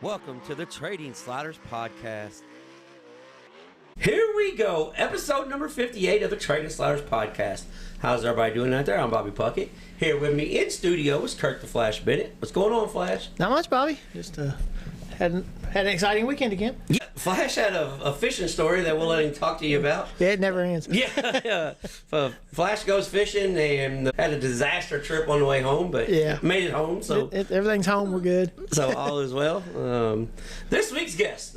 Welcome to the Trading Sliders Podcast. Here we go, episode number 58 of the Trading Sliders Podcast. How's everybody doing out there? I'm Bobby Puckett. Here with me in studio is Kirk the Flash Bennett. What's going on, Flash? Not much, Bobby. Just had an exciting weekend again. Yeah, Flash had a fishing story that we'll let him talk to you about. Yeah, it never ends. Yeah, Flash goes fishing and had a disaster trip on the way home, but made it home. So everything's home. We're good. So all is well. This week's guest,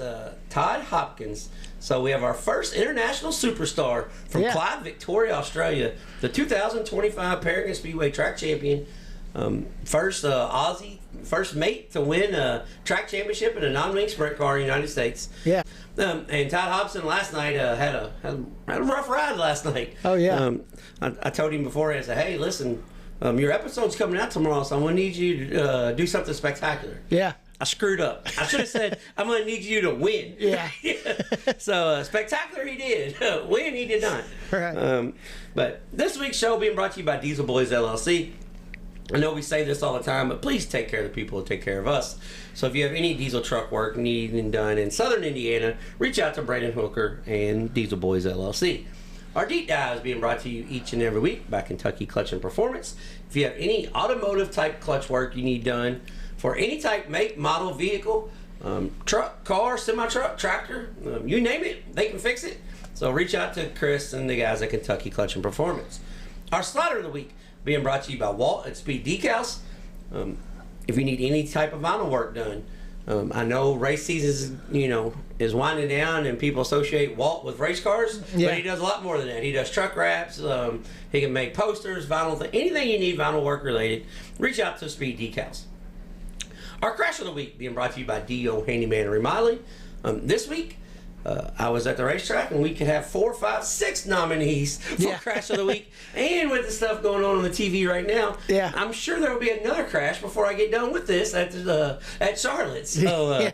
Todd Hopkins. So we have our first international superstar from Clyde, Victoria, Australia, the 2025 Paragon Speedway track champion. First Aussie, first mate to win a track championship in a non-wing sprint car in the United States. Yeah. And Todd Hobson last night had a rough ride last night. Oh, yeah. I told him before, I said, hey, listen, your episode's coming out tomorrow, so I'm going to need you to do something spectacular. Yeah. I screwed up. I should have said, I'm going to need you to win. Yeah. So, spectacular he did. Win he did not. Right. But this week's show being brought to you by Diesel Boys LLC. I know we say this all the time, but please take care of the people who take care of us. So if you have any diesel truck work needing done in southern Indiana, reach out to Brandon Hooker and Diesel Boys LLC. Our deep dive is being brought to you each and every week by Kentucky Clutch and Performance. If you have any automotive type clutch work you need done for any type, make, model, vehicle, truck, car, semi-truck, tractor, you name it, they can fix it. So reach out to Chris and the guys at Kentucky Clutch and Performance. Our slider of the week being brought to you by Walt at Speed Decals. If you need any type of vinyl work done, I know race season is winding down and people associate Walt with race cars, but he does a lot more than that. He does truck wraps, he can make posters, vinyl, anything you need vinyl work related, reach out to Speed Decals. Our crash of the week being brought to you by D.O. Handyman and Remodeling. This week, I was at the racetrack and we could have 4, 5, 6 nominees for crash of the week. And with the stuff going on the TV right now, I'm sure there will be another crash before I get done with this at Charlotte. So,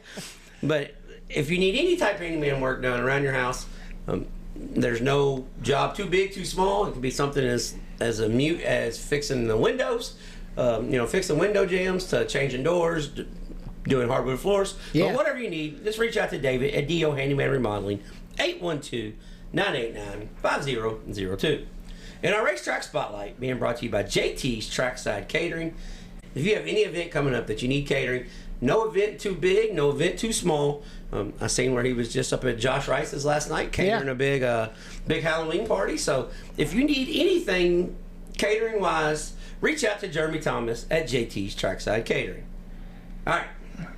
but if you need any type of handyman work done around your house, there's no job too big, too small. It can be something as mute as fixing the windows, fixing window jams to changing doors, doing hardwood floors. But whatever you need, just reach out to David at D.O. Handyman Remodeling, 812-989-5002. And our racetrack spotlight being brought to you by JT's Trackside Catering. If you have any event coming up that you need catering, no event too big, no event too small. I seen where he was just up at Josh Rice's last night catering a big Halloween party. So if you need anything catering wise, reach out to Jeremy Thomas at JT's Trackside Catering. All right.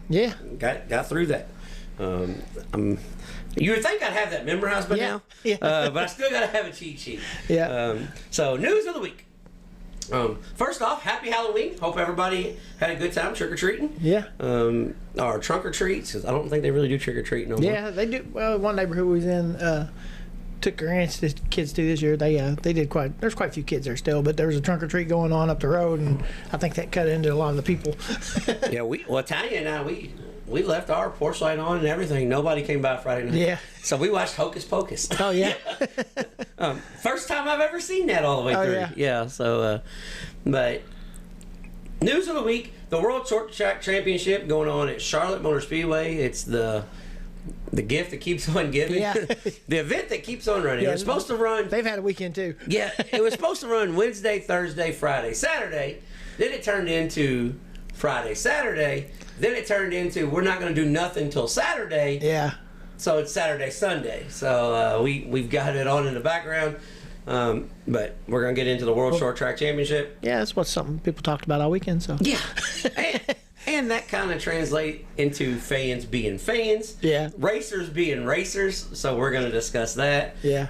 Yeah. Got through that. You would think I'd have that memorized by now, but I still got to have a cheat sheet. Yeah. So, news of the week. First off, happy Halloween. Hope everybody had a good time trick-or-treating. Yeah. Or trunk-or-treats, because I don't think they really do trick-or-treating no more. Yeah, they do. Well, one neighborhood we was in took grants the kids to this year. They did there's quite a few kids there still, but there was a trunk-or-treat going on up the road, and I think that cut into a lot of the people. Tanya and I, we left our porch light on and everything. Nobody came by Friday night. Yeah. So we watched Hocus Pocus. Oh, yeah. First time I've ever seen that all the way through. Yeah. So, but news of the week, the World Short Track Championship going on at Charlotte Motor Speedway. It's the gift that keeps on giving. Yeah. The event that keeps on running. It was supposed to run. They've had a weekend too. Yeah. It was supposed to run Wednesday, Thursday, Friday, Saturday. Then it turned into Friday, Saturday. Then it turned into we're not going to do nothing until Saturday. Yeah. So it's Saturday, Sunday. So we've got it on in the background. But we're going to get into the World Short Track Championship. Yeah, that's something people talked about all weekend. So yeah. And that kind of translates into fans being fans. Yeah. Racers being racers. So we're going to discuss that. Yeah.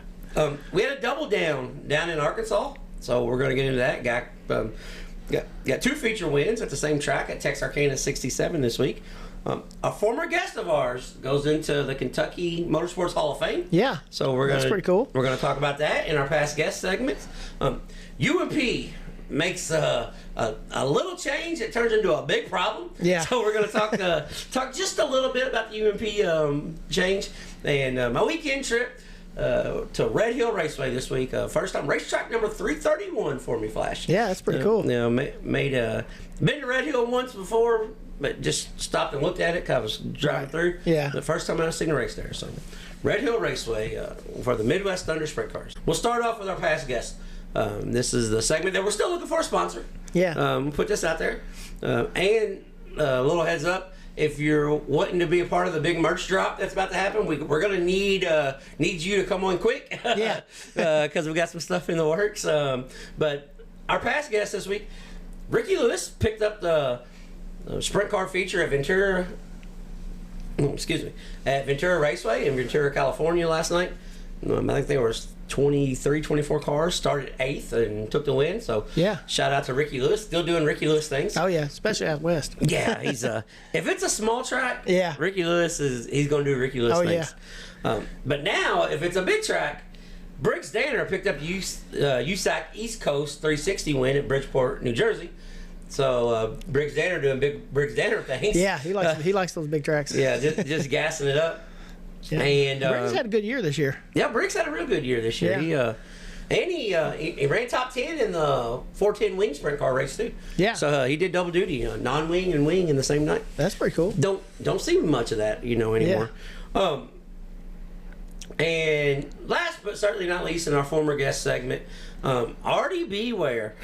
We had a double down in Arkansas. So we're going to get into that. Got 2 feature wins at the same track at Texarkana 67 this week. A former guest of ours goes into the Kentucky Motorsports Hall of Fame. Yeah. So that's pretty cool. We're going to talk about that in our past guest segments. UMP makes a little change. It turns into a big problem. Yeah. So we're going to talk just a little bit about the UMP change and my weekend trip to Redhill Raceway this week. First time racetrack number 331 for me, Flash. Yeah, that's pretty cool. You know, been to Redhill once before, but just stopped and looked at it because I was driving through. Yeah. The first time I've seen a race there. So, Redhill Raceway for the Midwest Thunder Sprint Cars. We'll start off with our past guests. This is the segment that we're still looking for a sponsor. Yeah. We'll put this out there. And a little heads up. If you're wanting to be a part of the big merch drop that's about to happen, we're going to need you to come on quick. Yeah. Because we've got some stuff in the works. But our past guest this week, Ricky Lewis, picked up the sprint car feature at Ventura Raceway in Ventura, California last night. I think there was 24 cars, started 8th and took the win. So yeah, shout out to Ricky Lewis, still doing Ricky Lewis things. Oh yeah, especially out west. Yeah, he's if it's a small track, yeah, Ricky Lewis he's going to do Ricky Lewis things. Yeah. But now if it's a big track, Briggs Danner picked up USAC East Coast 360 win at Bridgeport, New Jersey. So Briggs Danner doing big Briggs Danner things. Yeah, he likes those big tracks. Yeah, just gassing it up. Yeah. And Briggs had a good year this year. Yeah, Briggs had a real good year this year. Yeah. He ran top 10 in the 410 wing sprint car race too. Yeah. So he did double duty, non-wing and wing in the same night. That's pretty cool. Don't see much of that, anymore. Yeah. And last but certainly not least, in our former guest segment, Artie Beware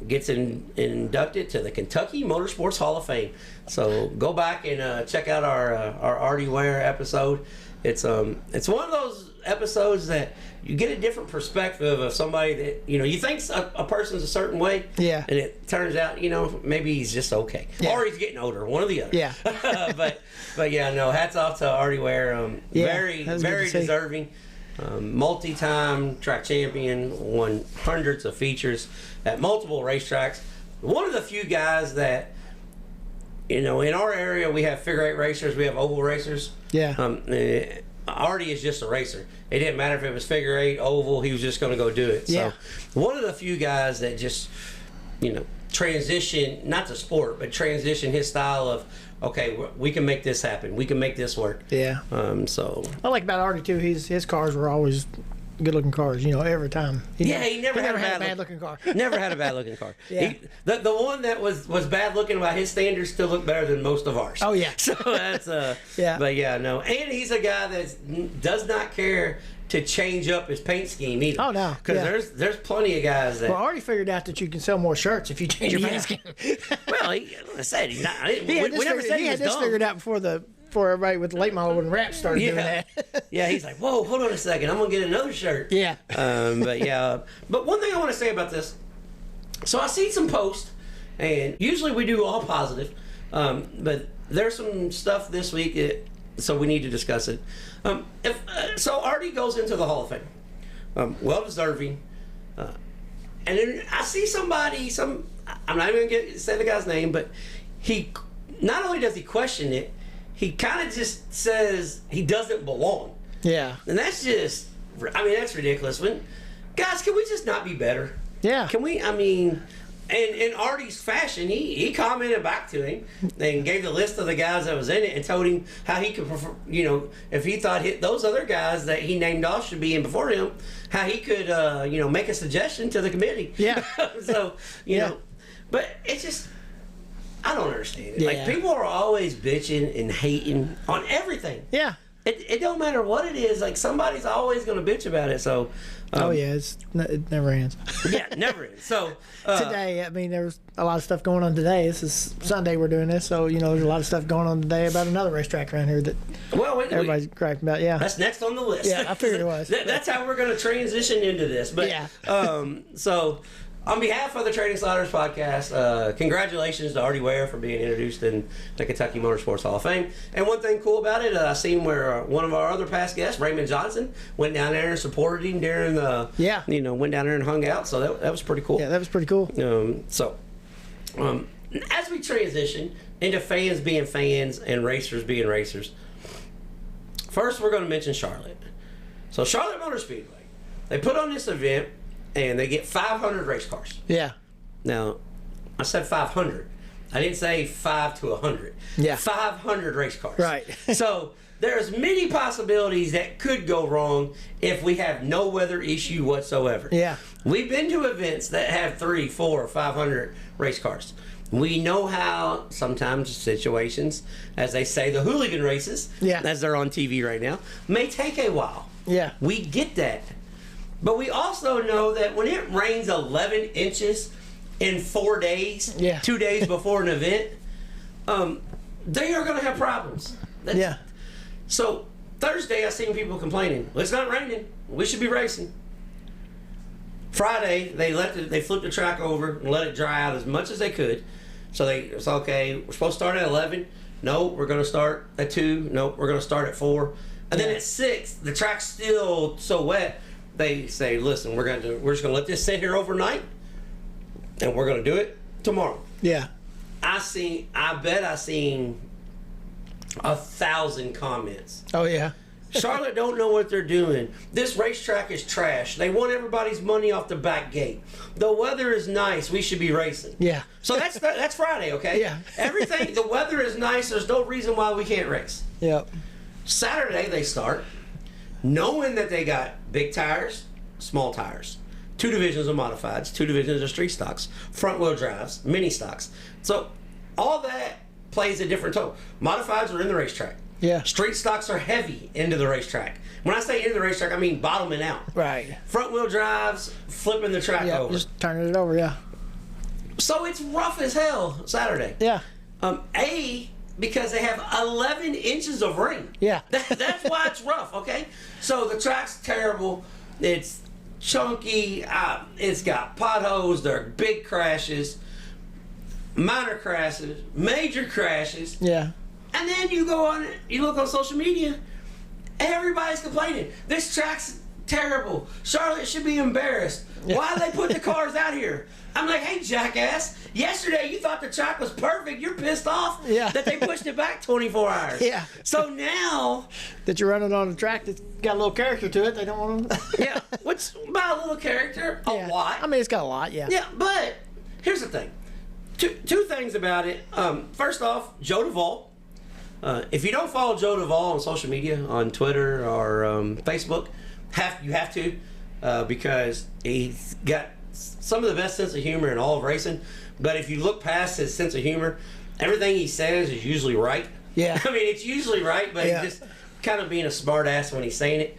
gets inducted to the Kentucky Motorsports Hall of Fame. So go back and check out our Artie Ware episode. It's one of those episodes that you get a different perspective of somebody that you think a person's a certain way. Yeah. And it turns out maybe he's just okay, or he's getting older, one or the other. Yeah. but yeah, no, hats off to Artie Ware. Very deserving. Multi-time track champion, won hundreds of features at multiple racetracks. One of the few guys that, in our area, we have figure 8 racers, we have oval racers. Yeah. Artie is just a racer. It didn't matter if it was figure 8, oval, he was just going to go do it. Yeah. So one of the few guys that just, transition, not to sport, but transition his style of, okay, we can make this happen. We can make this work. Yeah. So I like about Artie too. His cars were always good-looking cars. Every time. He never had a bad-looking car. Never had a bad-looking car. Yeah. The one that was bad-looking by his standards still looked better than most of ours. Oh yeah. So that's yeah. But yeah, no, and he's a guy that does not care to change up his paint scheme either. Oh no, because there's plenty of guys that. Well, I already figured out that you can sell more shirts if you change your paint scheme. Well, I said he's not. He had this figured out before everybody with the late model and rap started doing that. Yeah, he's like, whoa, hold on a second, I'm gonna get another shirt. Yeah. But one thing I want to say about this. So I see some posts, and usually we do all positive, but there's some stuff this week. So we need to discuss it. So Artie goes into the Hall of Fame, well deserving, and then I see somebody. I'm not even going to say the guy's name, but he not only does he question it, he kind of just says he doesn't belong. Yeah, and that's just, that's ridiculous. Guys, can we just not be better? Yeah, can we? And in Artie's fashion, he commented back to him and gave the list of the guys that was in it and told him how he could prefer, if he thought those other guys that he named off should be in before him, how he could, make a suggestion to the committee. Yeah. So, know, but it's just, I don't understand it. Yeah. Like, people are always bitching and hating on everything. Yeah. It don't matter what it is. Like, somebody's always going to bitch about it. So. It never ends. Yeah, never ends. So today, there was a lot of stuff going on today. This is Sunday we're doing this, so there's a lot of stuff going on today about another racetrack around here that everybody's griping about. Yeah, that's next on the list. Yeah, I figured it was. That's how we're going to transition into this. But yeah. So on behalf of the Trading Sliders podcast, congratulations to Artie Ware for being introduced in the Kentucky Motorsports Hall of Fame. And one thing cool about it, I seen where one of our other past guests, Raymond Johnson, went down there and supported him during the, went down there and hung out. So that was pretty cool. Yeah, that was pretty cool. As we transition into fans being fans and racers being racers, first we're going to mention Charlotte. So Charlotte Motor Speedway, they put on this event, and they get 500 race cars. Yeah. Now, I said 500. I didn't say 5 to 100. Yeah. 500 race cars. Right. So there's many possibilities that could go wrong if we have no weather issue whatsoever. Yeah. We've been to events that have 300, 400, 500 race cars. We know how sometimes situations, as they say, the hooligan races, as they're on TV right now, may take a while. Yeah. We get that. But we also know that when it rains 11 inches in 4 days, 2 days before an event, they are going to have problems. So Thursday, I seen people complaining, well, it's not raining. We should be racing. Friday, they flipped the track over and let it dry out as much as they could. So it's okay. We're supposed to start at 11. No, we're going to start at 2. No, we're going to start at 4. And then at 6, the track's still so wet. They say, listen, we're just going to let this sit here overnight, and we're going to do it tomorrow. Yeah. I bet I seen 1,000 comments. Oh yeah. Charlotte don't know what they're doing. This racetrack is trash. They want everybody's money off the back gate. The weather is nice. We should be racing. Yeah. So that's Friday, okay? Yeah. Everything. The weather is nice. There's no reason why we can't race. Yep. Saturday they start, knowing that they got big tires, small tires, 2 divisions of modifieds, 2 divisions of street stocks, front wheel drives, mini stocks. So all that plays a different tone. Modifieds are in the racetrack. Yeah. Street stocks are heavy into the racetrack. When I say into the racetrack, I mean bottoming out. Right. Front wheel drives, flipping the track over. Just turning it over, yeah. So it's rough as hell Saturday. Yeah. Because they have 11 inches of rain. Yeah. That's why it's rough, okay? So the track's terrible. It's chunky. It's got potholes. There are big crashes, minor crashes, major crashes. Yeah. And then you look on social media, everybody's complaining. This track's terrible. Charlotte should be embarrassed. Why they put the cars out here? I'm like, hey, jackass. Yesterday you thought the track was perfect. You're pissed off that they pushed it back 24 hours. Yeah. So now that you're running on a track that's got a little character to it, they don't want to. Yeah. What's about a little character? A lot. I mean, it's got a lot, yeah. Yeah, but here's the thing. Two things about it. First off, Joe Duvall. If you don't follow Joe Duvall on social media, on Twitter or Facebook, you have to because he's got some of the best sense of humor in all of racing. But if you look past his sense of humor, everything he says is usually right. Yeah. I mean, it's usually right, but he's just kind of being a smart ass when he's saying it.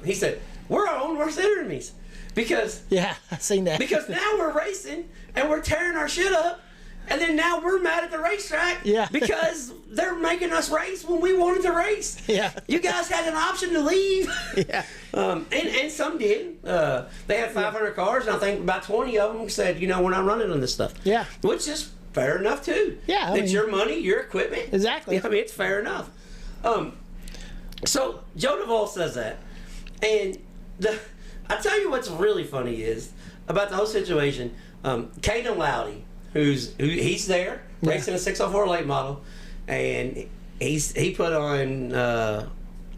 He said, we're our own worst enemies. Because I've seen that. Because now we're racing and we're tearing our shit up. And then now we're mad at the racetrack because they're making us race when we wanted to race. Yeah. You guys had an option to leave. Yeah. And some did. They had 500 cars, and I think about 20 of them said, we're not running on this stuff. Yeah. Which is fair enough, too. Yeah. It's your money, your equipment. Exactly. I mean, it's fair enough. So Joe Duvall says that. And I tell you what's really funny is about the whole situation, Caden Lowdy, he's there racing a 604 late model, and he put on I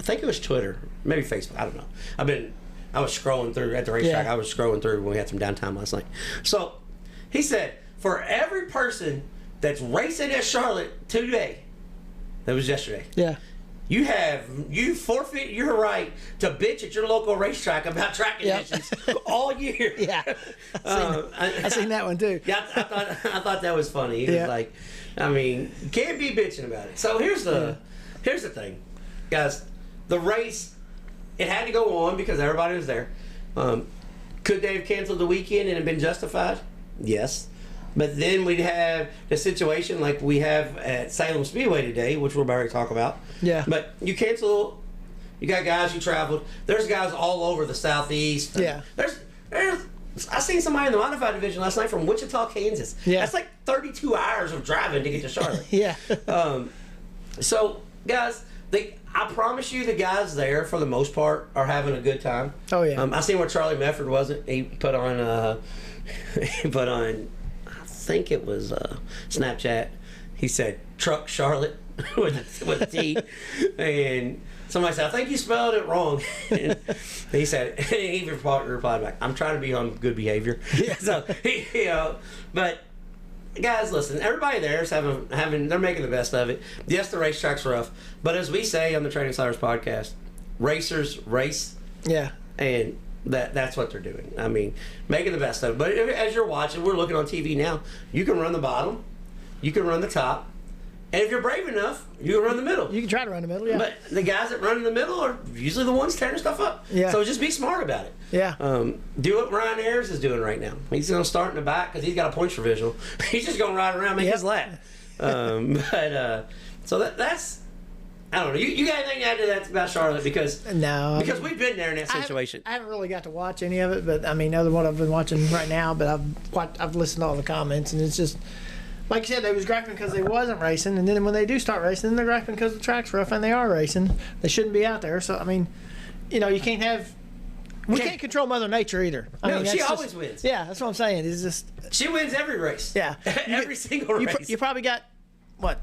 think it was Twitter, maybe Facebook, I don't know. I was scrolling through at the racetrack. I was scrolling through when we had some downtime last night. So he said, for every person that's racing at Charlotte today, that was yesterday. Yeah. You forfeit your right to bitch at your local racetrack about track conditions all year. Yeah, I seen that one too. Yeah, I thought that was funny. He was like, I mean, you can't be bitching about it. So here's the thing, guys. The race, it had to go on because everybody was there. Could they have canceled the weekend and have been justified? Yes. But then we'd have the situation like we have at Salem Speedway today, which we're about to talk about. Yeah. But you cancel, you got guys who traveled. There's guys all over the southeast. Yeah. I seen somebody in the modified division last night from Wichita, Kansas. Yeah. That's like 32 hours of driving to get to Charlotte. Yeah. So, guys, I promise you the guys there, for the most part, are having a good time. Oh, yeah. I seen where Charlie Mefford wasn't. He put on, I think it was Snapchat. He said, Truck Charlotte with a T. And somebody said, I think you spelled it wrong. And he said, and he replied back, I'm trying to be on good behavior. Yeah. So, but guys, listen. Everybody there is having. They're making the best of it. Yes, the racetrack's rough, but as we say on the Training Sliders podcast, racers race. Yeah. And that's what they're doing. I mean, making the best of it. But as you're watching, we're looking on TV now. You can run the bottom, you can run the top, and if you're brave enough, you can run the middle. You can try to run the middle, yeah. But the guys that run in the middle are usually the ones tearing stuff up. Yeah. So just be smart about it. Yeah. Do what Ryan Ayers is doing right now. He's going to start in the back because he's got a points provisional. He's just going to ride around, make his lap. So that's. I don't know. You got anything to add to that about Charlotte? Because we've been there in that situation. I haven't really got to watch any of it, but I mean, other than what I've been watching right now. But I've listened to all the comments, and it's just like you said, they was griping because they wasn't racing, and then when they do start racing, then they're griping because the track's rough and they are racing. They shouldn't be out there. So I mean, you can't have. We can't control Mother Nature either. I mean, she always wins. Yeah, that's what I'm saying. It's just she wins every race. Yeah, every single race. You probably got what?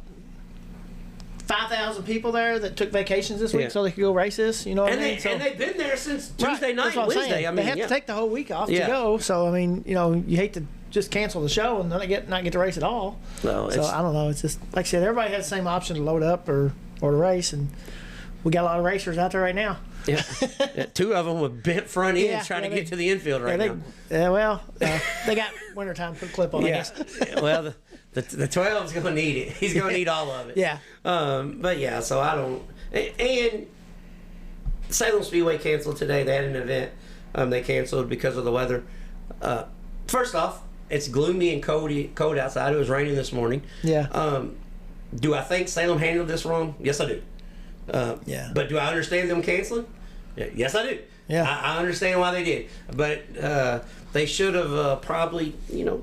5,000 people there that took vacations this week so they could go race this. You know what I mean? And they've been there since Tuesday night, Wednesday. I mean, they have to take the whole week off to go. So I mean, you hate to just cancel the show and not get to race at all. No, so I don't know. It's just like I said, everybody has the same option to load up or to race, and we got a lot of racers out there right now. Yeah, two of them with bent front ends trying to get to the infield right now. They got wintertime put clip on. I guess. Well, the 12's going to need it. He's going to need all of it. Yeah. But yeah, so I don't. And Salem Speedway canceled today. They had an event. They canceled because of the weather. First off, it's gloomy and cold outside. It was raining this morning. Yeah. Do I think Salem handled this wrong? Yes, I do. But do I understand them canceling? Yes, I do. Yeah. I understand why they did. But they should have probably,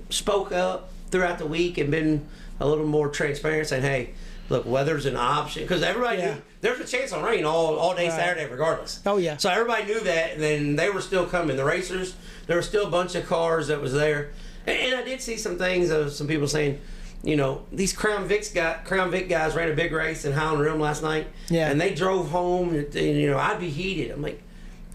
spoke up throughout the week and been a little more transparent, saying, hey, look, weather's an option. Because everybody knew there's a chance on rain all day Saturday regardless. Oh, yeah. So everybody knew that, and then they were still coming. The racers, there were still a bunch of cars that was there. And I did see some things of some people saying, these Crown Vic guys ran a big race in Highland Rim last night. Yeah. And they drove home, and I'd be heated. I'm like,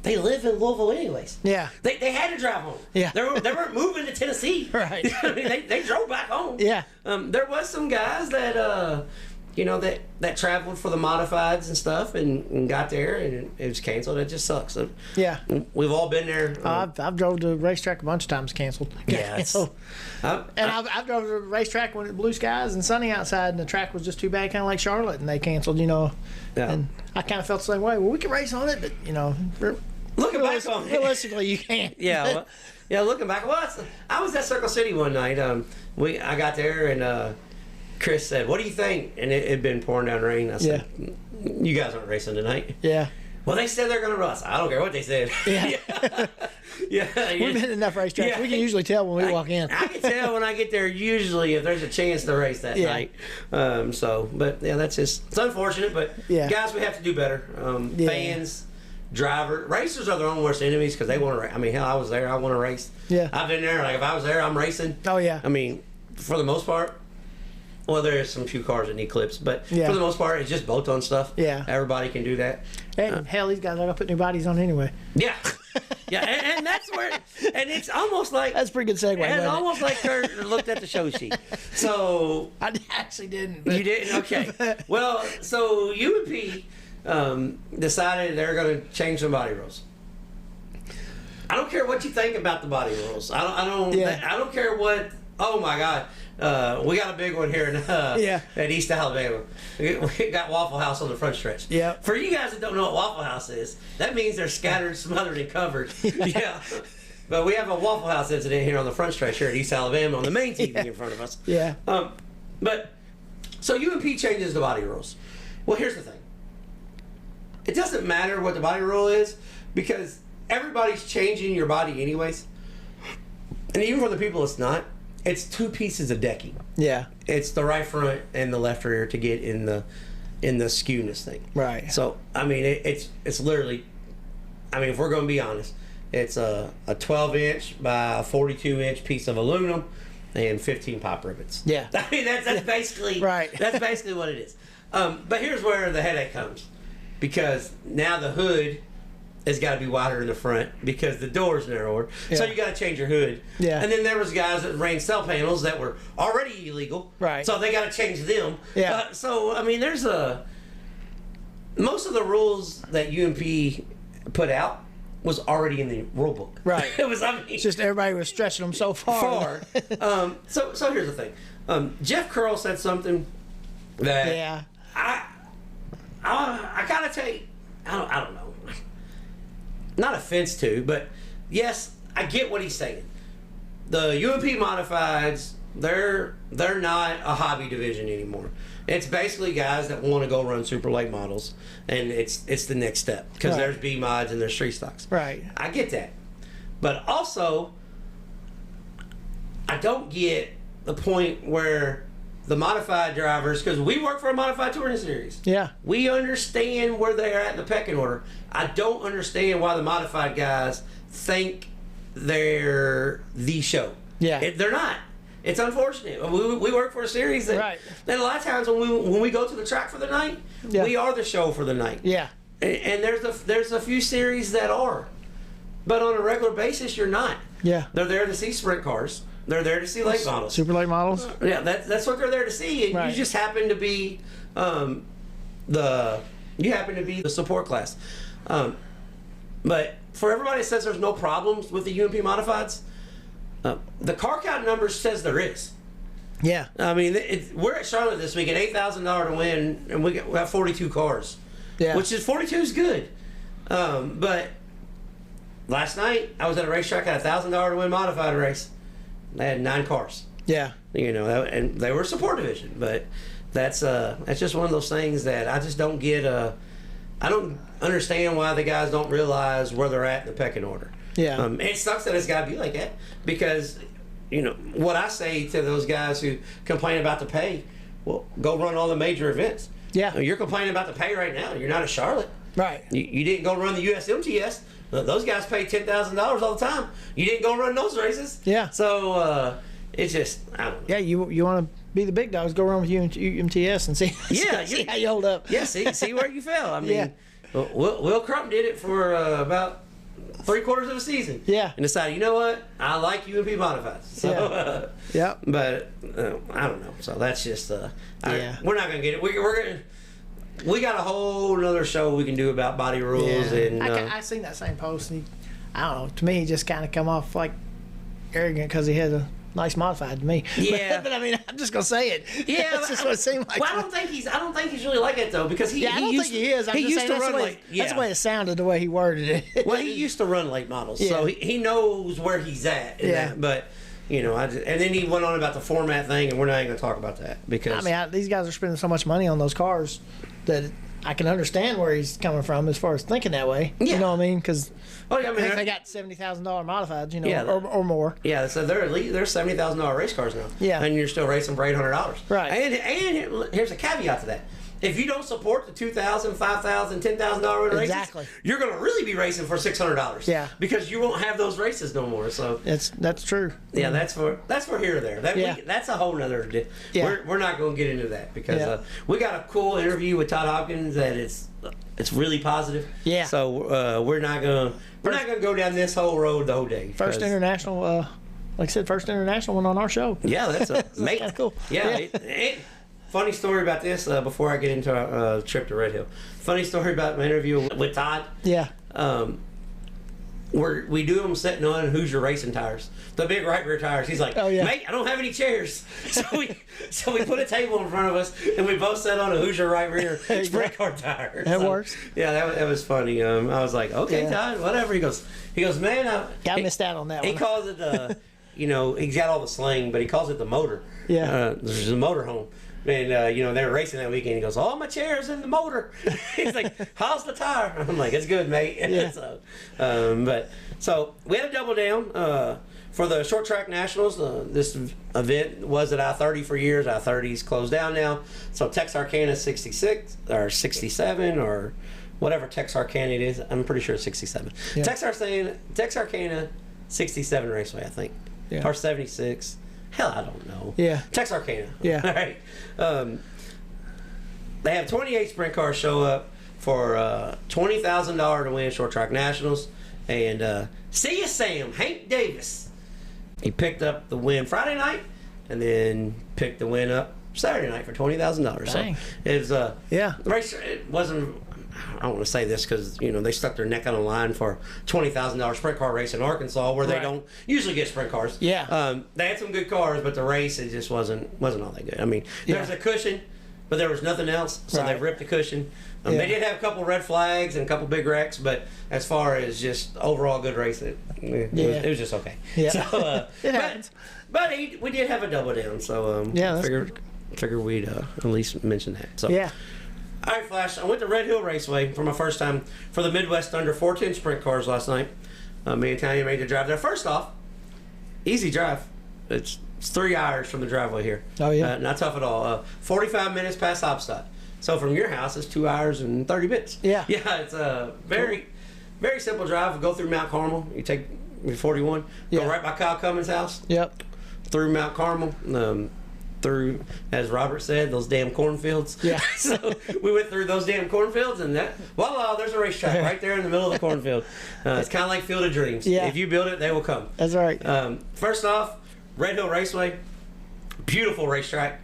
they live in Louisville anyways. Yeah. They had to drive home. Yeah. They weren't moving to Tennessee. Right. I mean, they drove back home. Yeah. There was some guys that that traveled for the modifieds and stuff and got there and it was canceled. It just sucks. So, yeah. We've all been there. I've drove to the racetrack a bunch of times canceled. Yeah. I've drove to the racetrack when it blue skies and sunny outside and the track was just too bad, kind of like Charlotte, and they canceled, Yeah. And I kind of felt the same way. Well, we can race on it, but, looking back on it. Realistically, you can't. Yeah. Looking back. Well, I was at Circle City one night. I got there and Chris said, "What do you think?" And it had been pouring down rain. I said, "You guys aren't racing tonight." Yeah. Well, they said they're going to race. I don't care what they said. Yeah. We've been in enough racetracks. Yeah. We can usually tell when we walk in. I can tell when I get there usually if there's a chance to race that night. That's just, it's unfortunate, but guys, we have to do better. Fans, driver, racers are their own worst enemies because they want to race. I mean, hell, I was there. I want to race. Yeah. I've been there. Like, if I was there, I'm racing. Oh, yeah. I mean, for the most part, well, there's some few cars that need clips, but for the most part, it's just bolt-on stuff. Yeah. Everybody can do that. And hell, these guys are going to put new bodies on anyway. Yeah. Yeah, and that's where, and it's almost like. That's a pretty good segue. And almost like Kurt looked at the show sheet. So. I actually didn't. You didn't? Okay. Well, so UP decided they're going to change the body rules. I don't care what you think about the body rules. I don't care what. Oh my God. We got a big one here at East Alabama. We got Waffle House on the front stretch. Yeah. For you guys that don't know what Waffle House is, that means they're scattered, smothered, and covered. Yeah. But we have a Waffle House incident here on the front stretch here at East Alabama on the main TV in front of us. Yeah. So UMP changes the body rules. Well, here's the thing. It doesn't matter what the body rule is because everybody's changing your body anyways. And even for the people it's not, it's two pieces of decking. Yeah. It's the right front and the left rear to get in the skewness thing. Right. So I mean it's literally, I mean if we're going to be honest, it's a 12-inch by a 42-inch piece of aluminum and 15 pop rivets. Yeah. I mean that's basically right. That's basically what it is. But here's where the headache comes, because now the hood has got to be wider in the front because the door's narrower. Yeah. So you got to change your hood. Yeah. And then there was guys that ran cell panels that were already illegal. Right. So they got to change them. Yeah. So I mean, there's most of the rules that UMP put out was already in the rule book. Right. It was. I mean, It's just everybody was stretching them so far. So here's the thing. Jeff Curl said something that Yeah. I gotta take. I don't know. Not offense to, but yes, I get what he's saying. The UMP modifieds, they're not a hobby division anymore. It's basically guys that want to go run super late models, and it's the next step because Right. there's B mods and there's street stocks. Right. I get that, but also I don't get the point where the modified drivers, because we work for a modified touring series. Yeah. We understand where they're at in the pecking order. I don't understand why the modified guys think they're the show. Yeah. They're not. It's unfortunate. We work for a series that, Right. that a lot of times when we go to the track for the night, Yeah. we are the show for the night. Yeah. And there's a few series that are, but on a regular basis, you're not. Yeah. They're there to see sprint cars. They're there to see late models. Super late models. Yeah, that's what they're there to see. And Right. you just happen to be the support class. But for everybody that says there's no problems with the UMP modifieds, the car count number says there is. Yeah. I mean, we're at Charlotte this week at $8,000 to win, and we have 42 cars. Yeah. Which is 42 is good. But last night I was at a racetrack at $1,000 to win modified race. They had 9 cars. Yeah. You know, and they were a support division, but that's just one of those things that I just don't get. I don't understand why the guys don't realize where they're at in the pecking order. Yeah. It sucks that it's got to be like that because, you know, what I say to those guys who complain about the pay, well, go run all the major events. Yeah. You're complaining about the pay right now. You're not at Charlotte. Right. You didn't go run the USMTS. Those guys pay $10,000 all the time. You didn't go run those races. Yeah. So it's just, I don't know. Yeah. You want to be the big dogs? Go run with UMTS and see. Yeah, see how you hold up. Yeah, see where you fell. I mean, Yeah. Will Crump did it for about 3/4 of a season. Yeah. And decided, you know what? I like UMP modifieds. So, Yeah. but I don't know. So that's just, Yeah. we're not gonna get it. We got a whole another show we can do about body rules and. I seen that same post. And I don't know. To me, he just kind of come off like arrogant because he had a nice modified to me. Yeah. But I mean, I'm just gonna say it. Yeah, That's just what it seemed like. Well, I don't think he's really like it though because I don't think he is. I'm he just used saying to that's run the way, late. Yeah. That's the way it sounded, the way he worded it. Well, he used to run late models, so Yeah. he knows where he's at. In Yeah. that. But you know, and then he went on about the format thing, and we're not even going to talk about that because I mean, these guys are spending so much money on those cars that I can understand where he's coming from as far as thinking that way. Yeah. You know what I mean? Because oh yeah, I I mean, think they got $70,000 modifieds, you know, Yeah, or more. yeah, so they're $70,000 race cars now. Yeah. and you're still racing for $800. Right. And here's a caveat to that. If you don't support the $2,000, $5,000, $10,000 races, Exactly. you're going to really be racing for $600. Yeah. because you won't have those races no more. So That's true. yeah, that's for here or there. Yeah. That's a whole nother. Yeah. We're not going to get into that because Yeah. we got a cool interview with Todd Hopkins that it's really positive. Yeah. So we're not going to go down this whole road the whole day. First 'cause- international, like I said, first international one on our show. Yeah, that's mate. kinda cool. Yeah. Yeah. Funny story about this before I get into our trip to Redhill. Funny story about my interview with Todd. Yeah. We do them sitting on Hoosier racing tires, the big right rear tires. He's like, Oh, yeah. mate, I don't have any chairs, so we put a table in front of us and we both sat on a Hoosier right rear sprint car tire. That works. Yeah, that was funny. I was like, okay, Yeah. Todd, whatever. He goes, man, I he- missed out on that He one. calls it he's got all the slang, but he calls it the motor. Yeah. There's a motor home. And, they were racing that weekend. He goes, all my chairs in the motor. He's like, how's the tire? I'm like, it's good, mate. Yeah. So we had a double down for the short track nationals. This event was at I-30 for years. I-30's closed down now. So Texarkana 66 or 67 or whatever Texarkana it is. I'm pretty sure it's 67. Yeah. Texarkana 67 Raceway, I think. Yeah. Or 76. Hell, I don't know. Yeah. Texarkana. Yeah. All right. They have 28 sprint cars show up. for $20,000 to win Short Track Nationals. And see ya, Sam, Hank Davis. He picked up the win Friday night and then picked the win up Saturday night for $20,000. So it was the race. It wasn't. I don't want to say this because they stuck their neck on the line for $20,000 sprint car race in Arkansas, where they don't usually get sprint cars. Yeah. They had some good cars, but the race it just wasn't all that good. I mean, there was a cushion, but there was nothing else, so they ripped the cushion. They did have a couple red flags and a couple big wrecks, but as far as just overall good race, it was just okay. Yeah. So, it happens. But we did have a double down, so figured we'd at least mention that. So yeah. All right, Flash. I went to Redhill Raceway for my first time for the Midwest Under 410 sprint cars last night. Me and Tanya made the drive there. First off, easy drive. It's 3 hours from the driveway here. Oh, yeah. Not tough at all. 45 minutes past Hopstad. So from your house, it's 2 hours and 30 minutes. Yeah. Yeah, it's a very, very simple drive. Go through Mount Carmel. You take 41, go right by Kyle Cummins' house. Yep. Through Mount Carmel. Through, as Robert said, those damn cornfields. Yeah. So we went through those damn cornfields, and voila, there's a racetrack right there in the middle of the cornfield. It's kind of like Field of Dreams. Yeah. If you build it, they will come. That's right. First off, Redhill Raceway, beautiful racetrack.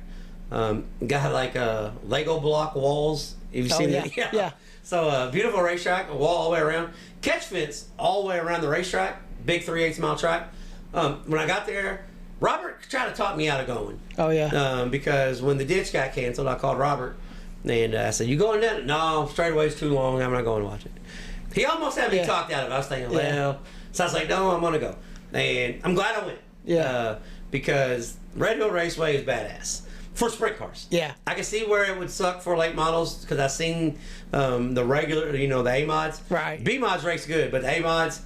Got like Lego block walls. Have you seen that? Yeah. So beautiful racetrack, a wall all the way around. Catch fence all the way around the racetrack. Big 3/8 mile track. When I got there, Robert tried to talk me out of going. Oh, yeah. Because when the ditch got canceled, I called Robert and I said, "You going down?" No, straightaway's too long. I'm not going to watch it. He almost had me talked out of it. I was thinking, so I was like, "No, I'm going to go." And I'm glad I went. Yeah. Because Redhill Raceway is badass for sprint cars. Yeah. I can see where it would suck for late models because I've seen the regular, the A mods. Right. B mods race good, but the A mods,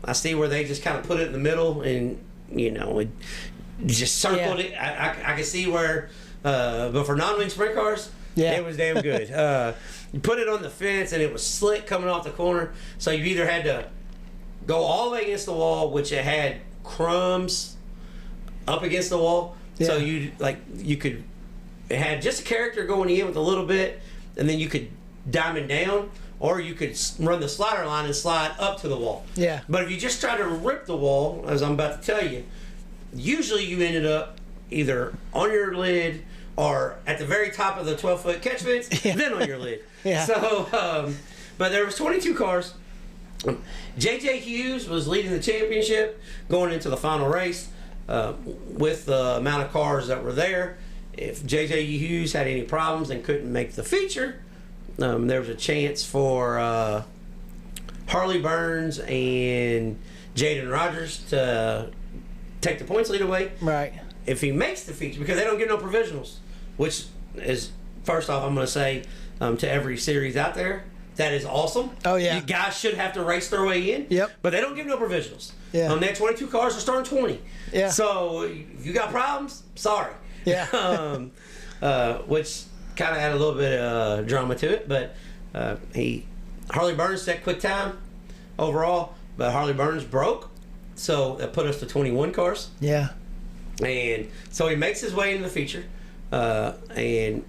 I see where they just kind of put it in the middle and it just circled it. I can see where, but for non-wing sprint cars, it was damn good. You put it on the fence and it was slick coming off the corner, so you either had to go all the way against the wall, which it had crumbs up against the wall, so it had just a character going in with a little bit, and then you could diamond down, or you could run the slider line and slide up to the wall. Yeah. But if you just try to rip the wall, as I'm about to tell you, usually you ended up either on your lid or at the very top of the 12-foot catch fence, then on your lid. Yeah. So, but there was 22 cars. J.J. Hughes was leading the championship going into the final race with the amount of cars that were there. If J.J. Hughes had any problems and couldn't make the feature, there was a chance for Harley Burns and Jaden Rogers to take the points lead away. Right. If he makes the feature, because they don't give no provisionals, which is, first off, I'm going to say to every series out there, that is awesome. Oh, yeah. You guys should have to race their way in. Yep. But they don't give no provisionals. Yeah. They had 22 cars, they're starting 20. Yeah. So if you got problems, sorry. Yeah. Which kind of added a little bit of drama to it, but Harley Burns set quick time overall, but Harley Burns broke, so that put us to 21 cars. Yeah. And so he makes his way into the feature, and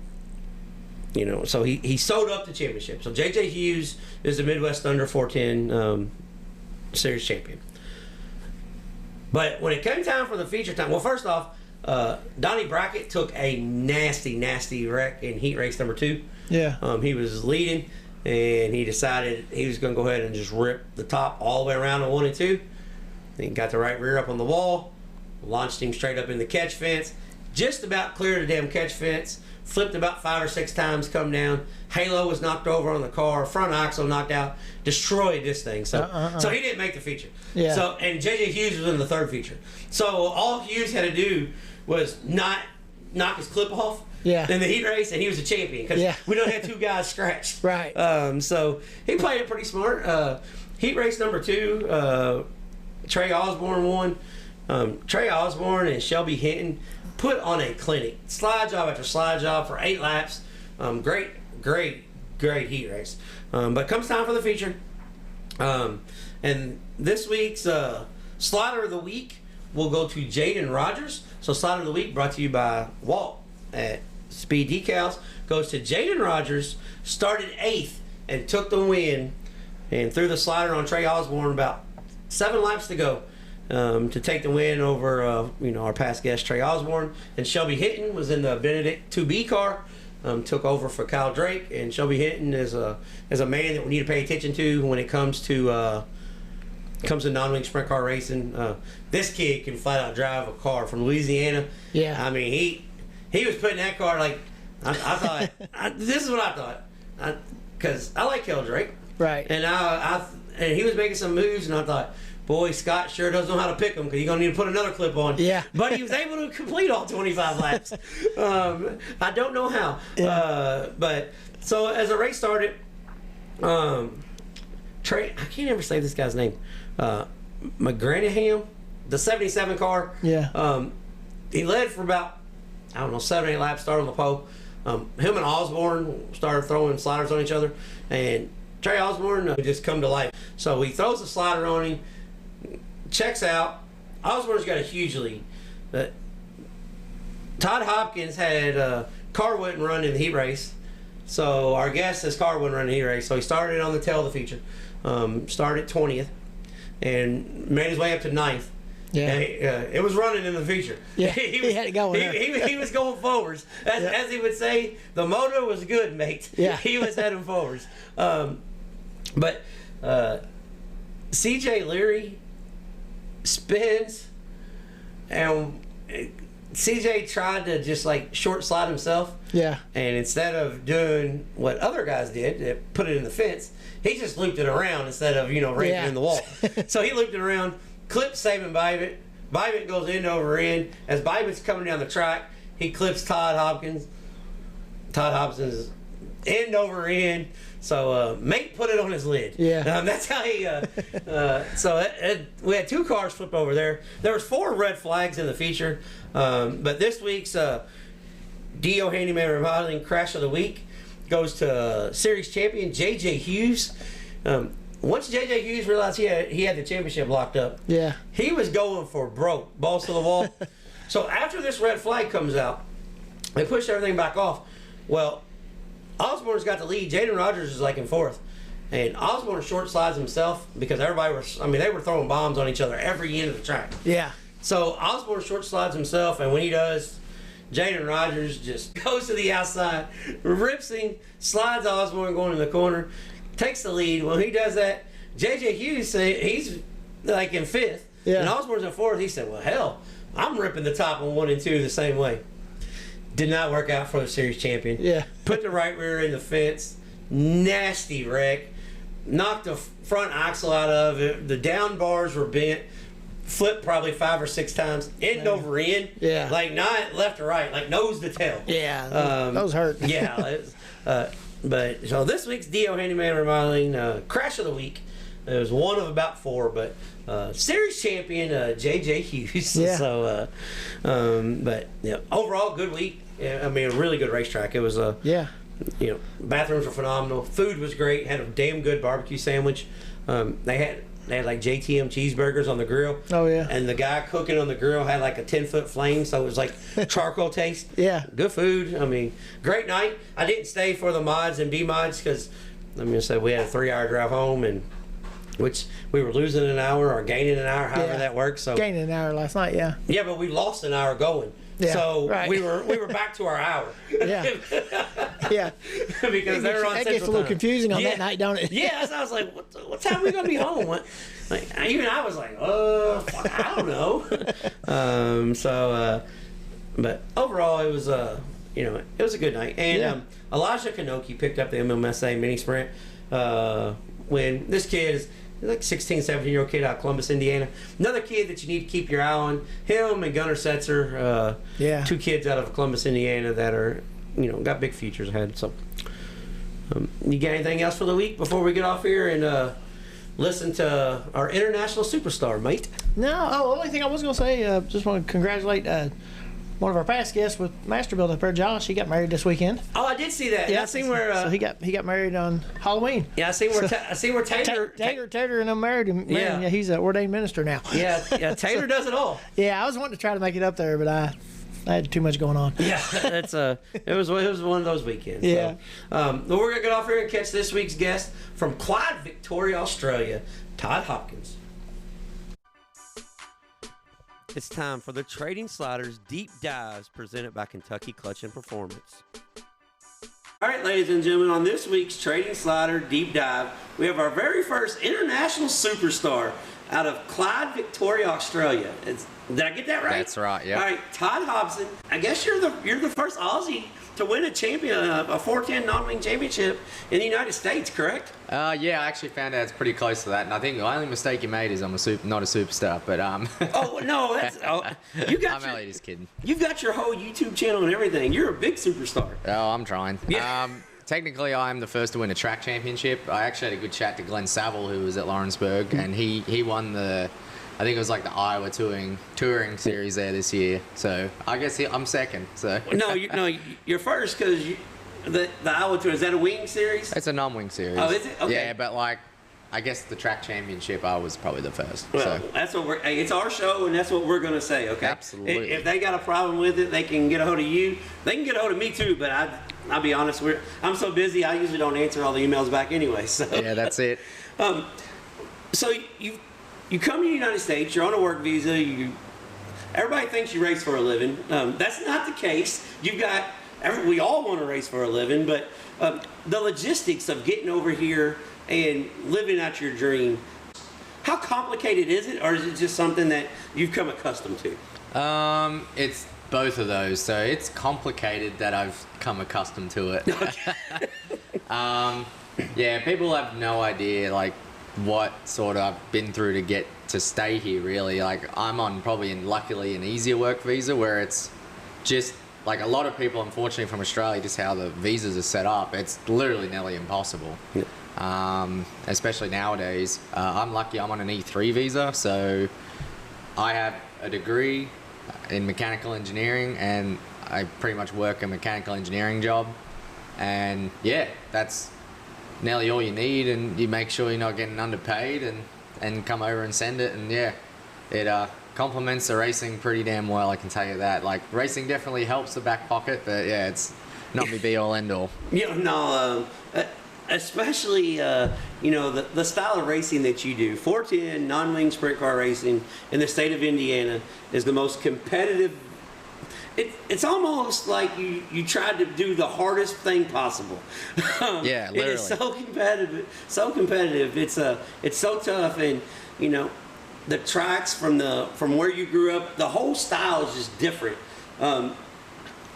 so he sewed up the championship. So J.J. Hughes is the Midwest Under 410 series champion. But when it came time for the feature time, well, first off, Donnie Brackett took a nasty wreck in heat race number 2. Yeah. He was leading, and he decided he was going to go ahead and just rip the top all the way around on 1 and 2. He got the right rear up on the wall, launched him straight up in the catch fence, just about cleared the damn catch fence, flipped about 5 or 6 times, come down. Halo was knocked over on the car, front axle knocked out, destroyed this thing. So he didn't make the feature. Yeah. So, and J.J. Hughes was in the 3rd feature. So all Hughes had to do was not knock his clip off in the heat race, and he was a champion because we don't have 2 guys scratched. Right. So he played it pretty smart. Heat race number 2, Trey Osborne won. Trey Osborne and Shelby Hinton put on a clinic, slide job after slide job for 8 laps. Great heat race. But comes time for the feature, and this week's Slider of the Week will go to Jaden Rogers. So Slider of the Week brought to you by Walt at Speed Decals goes to Jaden Rogers. Started 8th and took the win and threw the slider on Trey Osborne about 7 laps to go to take the win over our past guest Trey Osborne. And Shelby Hinton was in the Benedict 2B car, took over for Kyle Drake. And Shelby Hinton is a man that we need to pay attention to when it comes to non-wing sprint car racing. This kid can flat out drive a car from Louisiana. Yeah. I mean, he was putting that car like, I thought, this is what I thought. Because I like Kyle Drake. Right. And and he was making some moves, and I thought, boy, Scott sure doesn't know how to pick him because he's going to need to put another clip on. Yeah. But he was able to complete all 25 laps. I don't know how. Yeah. But so as the race started, Trey, I can't ever say this guy's name. McGranaham, the 77 car. Yeah. He led for about, 7 or 8 laps, started on the pole. Him and Osborne started throwing sliders on each other, and Trey Osborne just come to life. So he throws the slider on him, checks out. Osborne's got a huge lead. Todd Hopkins had car wouldn't run in the heat race, so our guest his car wouldn't run in the heat race. So he started on the tail of the feature, started 20th, and made his way up to 9th. Yeah. And it was running in the feature. Yeah, he had to go. He was going forwards. As he would say, the motor was good, mate. Yeah. He was heading forwards. But CJ Leary spins, and CJ tried to just like short slide himself. Yeah. And instead of doing what other guys did, put it in the fence, he just looped it around instead of ramming in the wall. So he looped it around. Clips saving Bybit. Bybit goes end over end. As Bybit's coming down the track, he clips Todd Hopkins. Todd Hobson's end over end. So mate put it on his lid. Yeah. That's how he. We had 2 cars flip over there. There was 4 red flags in the feature, but this week's Dio Handyman Remodeling Crash of the Week goes to series champion JJ Hughes. Once J.J. Hughes realized he had the championship locked up, Yeah. he was going for broke, balls to the wall. So after this red flag comes out, they push everything back off. Well, Osborne's got the lead. Jaden Rogers is like in 4th. And Osborne short slides himself because they were throwing bombs on each other every end of the track. Yeah. So Osborne short slides himself, and when he does, Jaden Rogers just goes to the outside, rips him, slides Osborne going in the corner, takes the lead. When he does that, J.J. Hughes, he's like in 5th, and Osborne's in 4th. He said, well, hell, I'm ripping the top on 1 and 2 the same way. Did not work out for the series champion. Yeah. Put the right rear in the fence. Nasty wreck. Knocked the front axle out of it. The down bars were bent. Flipped probably 5 or 6 times. End over end. Yeah. Like not left or right. Like nose to tail. Yeah. Those hurt. Yeah. But so this week's Dio Handyman Remodeling Crash of the Week. It was one of about 4, but series champion JJ Hughes. Yeah. So, but yeah, overall good week. A really good racetrack. It was bathrooms were phenomenal. Food was great. Had a damn good barbecue sandwich. They had like JTM cheeseburgers on the grill. Oh yeah. And the guy cooking on the grill had like a 10-foot flame, so it was like charcoal taste. Yeah. Good food. Great night. I didn't stay for the mods and B mods because we had a 3-hour drive home, and which we were losing an hour or gaining an hour, however that works. So gaining an hour last night. Yeah. Yeah, but we lost an hour going. Yeah, so right. we were back to our hour. Yeah. Yeah. Because they were on that Central time. Gets a little confusing on Yeah. that night, don't it? Yeah, so I was like, what time are we gonna be home? Even I was like, I don't know. But overall, it was it was a good night. And Elijah Kanoki picked up the MMSA mini sprint. When this kid is like 16, 17-year-old kid out of Columbus, Indiana. Another kid that you need to keep your eye on. Him and Gunnar Setzer, 2 kids out of Columbus, Indiana that are, got big futures ahead. So, you got anything else for the week before we get off here and listen to our international superstar, mate? No. The only thing I was going to say, just want to congratulate one of our past guests with Masterbuilt up there, Josh. He got married this weekend. Oh, I did see that. Yeah, I seen where. So he got married on Halloween. Yeah, I seen where Taylor and I married him. Yeah. He's an ordained minister now. Yeah, Taylor does it all. Yeah, I was wanting to try to make it up there, but I I had too much going on. Yeah, it was one of those weekends. Yeah. So, well, we're gonna get off here and catch this week's guest from Clyde, Victoria, Australia, Todd Hopkins. It's time for the Trading Sliders Deep Dives presented by Kentucky Clutch and Performance. All right, ladies and gentlemen, on this week's Trading Slider Deep Dive, we have our very first international superstar out of Clyde, Victoria, Australia. Did I get that right? That's right, yeah. All right, Todd Hobson. I guess you're the first Aussie to win a 410 non-wing championship in the United States, correct? Yeah, I actually found out it's pretty close to that, and I think the only mistake you made is I'm not a superstar, but Oh no, I'm only just kidding. You've got your whole YouTube channel and everything. You're a big superstar. Oh, I'm trying. Yeah. Technically, I am the first to win a track championship. I actually had a good chat to Glenn Saville, who was at Lawrenceburg, and he won I think it was like the Iowa touring series there this year. So I guess I'm second. So No, you're first because the Iowa Tour, is that a wing series? It's a non-wing series. Oh, is it? Okay. Yeah, but I guess the track championship, I was probably the first. Well, so. that's what it's our show, and that's what we're going to say, okay? Absolutely. If they got a problem with it, they can get a hold of you. They can get a hold of me too, but I'll be honest, I'm so busy, I usually don't answer all the emails back anyway. So Yeah, that's it. So you come to the United States, you're on a work visa, everybody thinks you race for a living. That's not the case. We all want to race for a living, but the logistics of getting over here and living out your dream, how complicated is it, or is it just something that you've come accustomed to? It's both of those. So it's complicated that I've come accustomed to it. Yeah, people have no idea like what sort of I've been through to get to stay here. Really, like I'm on luckily an easier work visa where it's just like a lot of people, unfortunately, from Australia, just how the visas are set up, it's literally nearly impossible. Yeah. Especially nowadays. I'm lucky I'm on an E3 visa, so I have a degree in mechanical engineering and I pretty much work a mechanical engineering job, and yeah, that's nearly all you need, and you make sure you're not getting underpaid and come over and send it, and yeah, it complements the racing pretty damn well, I can tell you that. Like, racing definitely helps the back pocket, but yeah, it's not me be all end all. Especially, the style of racing that you do. 410 non-wing sprint car racing in the state of Indiana is the most competitive. It's almost like you tried to do the hardest thing possible. Yeah, literally. It is so competitive. It's so tough, and the tracks from where you grew up, the whole style is just different.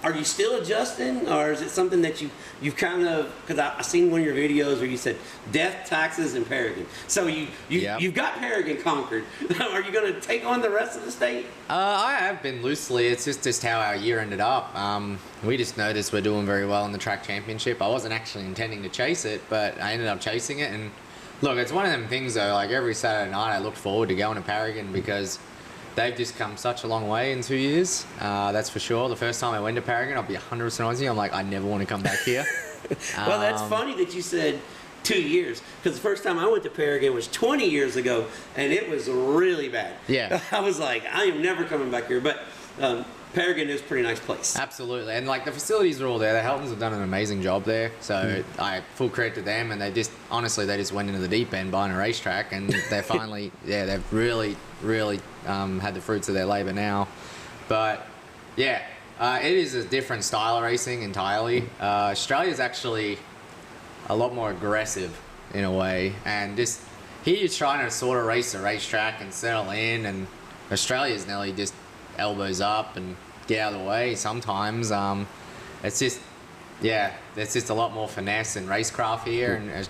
Are you still adjusting, or is it something that you've kind of, because I've seen one of your videos where you said death, taxes, and Paragon. So you've got Paragon conquered. Are you going to take on the rest of the state? I have been loosely. It's just how our year ended up. We just noticed we're doing very well in the track championship. I wasn't actually intending to chase it, but I ended up chasing it. And look, it's one of them things though, like every Saturday night I look forward to going to Paragon because they've just come such a long way in 2 years, that's for sure. The first time I went to Paragon, I'll be 100% honest. I'm like, I never want to come back here. Well, that's funny that you said 2 years, because the first time I went to Paragon was 20 years ago, and it was really bad. Yeah. I was like, I am never coming back here, but Paragon is a pretty nice place. Absolutely, and like the facilities are all there. The Heltons have done an amazing job there, so I full credit to them. And they just went into the deep end buying a racetrack, and they're finally, they've really had the fruits of their labor now. But yeah, it is a different style of racing entirely. Australia's actually a lot more aggressive in a way, and just here you're trying to sort of race the racetrack and settle in, and Australia's nearly just elbows up and get out of the way sometimes. It's just, there's just a lot more finesse and racecraft here, and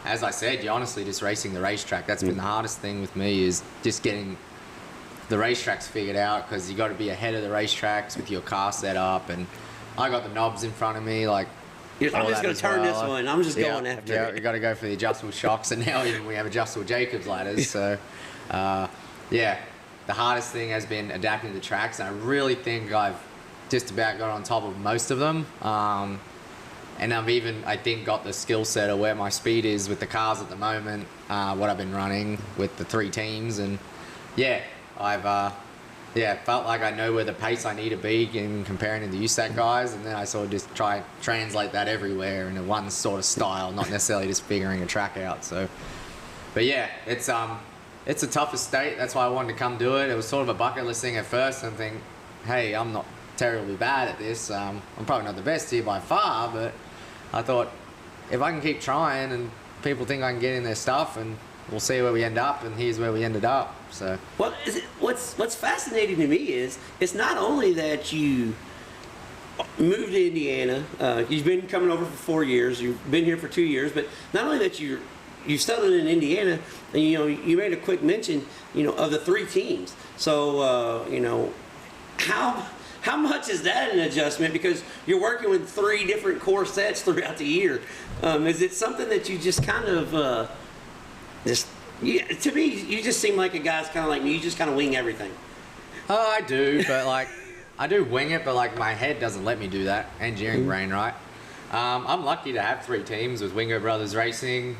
as I said, you're honestly just racing the racetrack. That's been the hardest thing with me, is just getting the racetracks figured out, because you got to be ahead of the racetracks with your car set up, and I got the knobs in front of me, like I'm just going to turn this one. I'm just going after it. Yeah, you got to go for the adjustable shocks, and now even we have adjustable Jacobs ladders. So, the hardest thing has been adapting to the tracks, and I really think I've just about got on top of most of them. And I've even, I think, got the skill set of where my speed is with the cars at the moment, what I've been running with the 3 teams, and yeah, I've yeah, it felt like I know where the pace I need to be in comparing to the USAC guys, and then I sort of just try and translate that everywhere into one sort of style, not necessarily just figuring a track out. So, but yeah, it's a tough estate. That's why I wanted to come do it. It was sort of a bucket list thing at first, and think, hey, I'm not terribly bad at this. I'm probably not the best here by far, but I thought if I can keep trying and people think I can get in their stuff, and we'll see where we end up, and here's where we ended up. So, well, what's fascinating to me is it's not only that you moved to Indiana, you've been coming over for 4 years, you've been here for 2 years, but not only that you settled in Indiana, and you made a quick mention, of the 3 teams. So, how much is that an adjustment? Because you're working with 3 different core sets throughout the year. Is it something that you just kind of to me, you just seem like a guy's kind of like me. You just kind of wing everything. Oh, I do, but I do wing it, but my head doesn't let me do that. Engineering brain, right? I'm lucky to have 3 teams with Wingo Brothers Racing,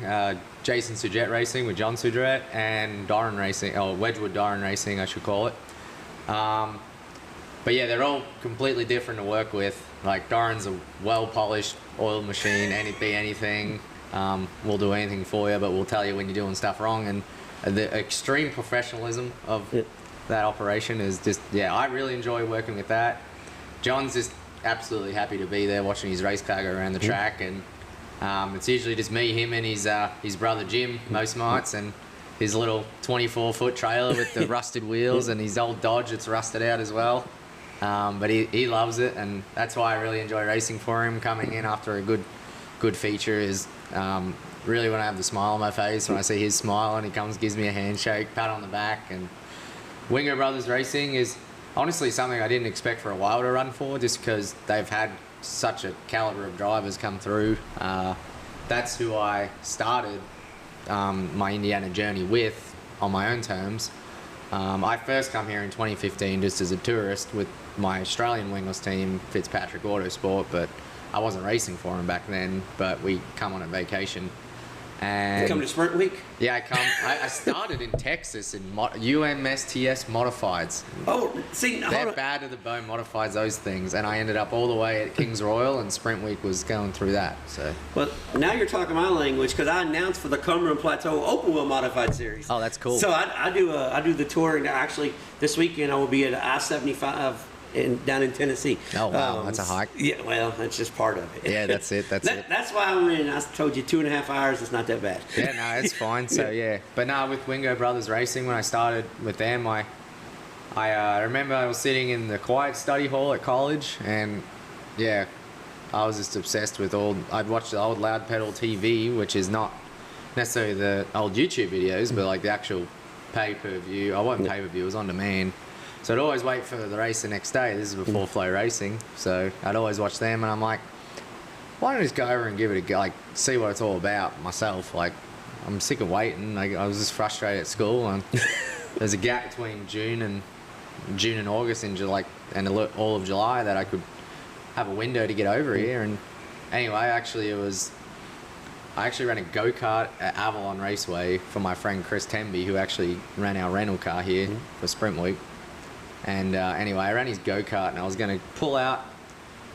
Jason Sujet Racing with John Sujet, and Doran Racing, or Wedgwood Doran Racing, I should call it. But yeah, they're all completely different to work with. Like, Doran's a well-polished oil machine, anything. We'll do anything for you, but we'll tell you when you're doing stuff wrong. And the extreme professionalism of that operation is just, I really enjoy working with that. John's just absolutely happy to be there watching his race car go around the track, and it's usually just me, him, and his brother Jim most nights, and his little 24-foot trailer with the rusted wheels, and his old Dodge that's rusted out as well. But he loves it, and that's why I really enjoy racing for him. Coming in after a good feature is really when I have the smile on my face when I see his smile and he comes, gives me a handshake, pat on the back. And Wingo Brothers Racing is honestly something I didn't expect for a while to run for, just because they've had such a caliber of drivers come through. That's who I started my Indiana journey with on my own terms. I first come here in 2015 just as a tourist with my Australian wingless team, Fitzpatrick Autosport, but I wasn't racing for him back then, but we come on a vacation. And you come to Sprint Week? Yeah, I started in Texas in UMSTS Modifieds. Oh, see, they're bad to the bone modifieds, those things, and I ended up all the way at Kings Royal, and Sprint Week was going through that. So, well, now you're talking my language, because I announced for the Cumberland Plateau Open Wheel Modified Series. Oh, that's cool. So I do the tour, and actually this weekend I will be at I-75 down in Tennessee. Oh wow, that's a hike. Yeah, well, that's just part of it. Yeah, that's it. That's why I told you 2.5 hours. It's not that bad. Yeah, no, it's fine. So yeah, but no, with Wingo Brothers Racing, when I started with them, I remember I was sitting in the quiet study hall at college, and yeah, I was just obsessed with I'd watch the old Loud Pedal TV, which is not necessarily the old YouTube videos, but like the actual pay-per-view. I wasn't pay-per-view; it was on demand. So I'd always wait for the race the next day. This is before Flow Racing. So I'd always watch them, and I'm like, why don't I just go over and give it a go, see what it's all about myself. I'm sick of waiting. I was just frustrated at school, and there's a gap between June and August and all of July that I could have a window to get over here. And anyway, I actually ran a go-kart at Avalon Raceway for my friend Chris Temby, who actually ran our rental car here for Sprint Week. And anyway, I ran his go-kart, and I was going to pull out.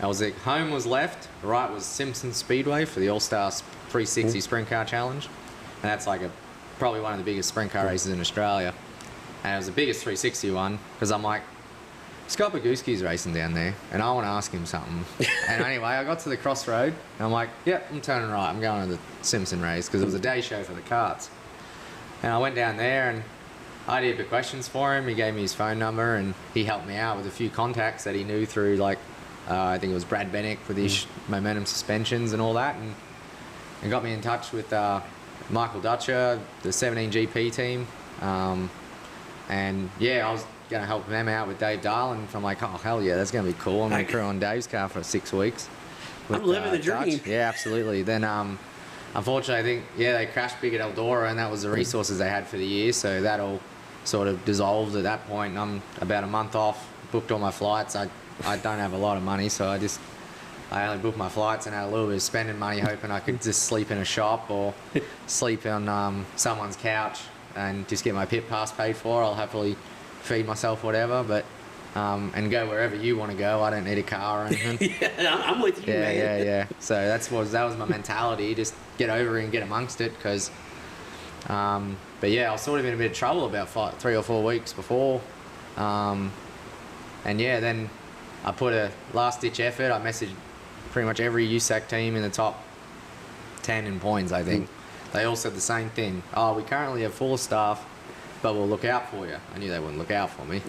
Home was left, right was Simpson Speedway for the All-Star 360 Sprint Car Challenge. And that's probably one of the biggest sprint car races in Australia. And it was the biggest 360 one, because I'm like, Scott Boguski's racing down there, and I want to ask him something. And anyway, I got to the crossroad, and I'm like, yep, I'm turning right. I'm going to the Simpson race, because it was a day show for the karts. And I went down there, and I did the questions for him. He gave me his phone number, and he helped me out with a few contacts that he knew through, I think it was Brad Bennick with his Momentum suspensions and all that, and got me in touch with Michael Dutcher, the 17 GP team. And yeah, I was going to help them out with Dave Dahl, and I'm like, oh, hell yeah, that's going to be cool. I'm going to crew on Dave's car for 6 weeks. I'm living the dream. Dutch. Yeah, absolutely. Then, unfortunately, I think, they crashed big at Eldora, and that was the resources they had for the year, so that all sort of dissolved at that point. I'm about a month off, booked all my flights. I don't have a lot of money, so I only booked my flights and had a little bit of spending money, hoping I could just sleep in a shop or sleep on someone's couch and just get my pit pass paid for. I'll happily feed myself, whatever. But and go wherever you want to go. I don't need a car or anything. Yeah, I'm with you, man. Yeah. So that was my mentality. Just get over it and get amongst it, because. But yeah, I was sort of in a bit of trouble about 3 or 4 weeks before, and yeah, then I put a last-ditch effort. I messaged pretty much every USAC team in the top 10 in points, I think. They all said the same thing. Oh, we currently have full staff, but we'll look out for you. I knew they wouldn't look out for me.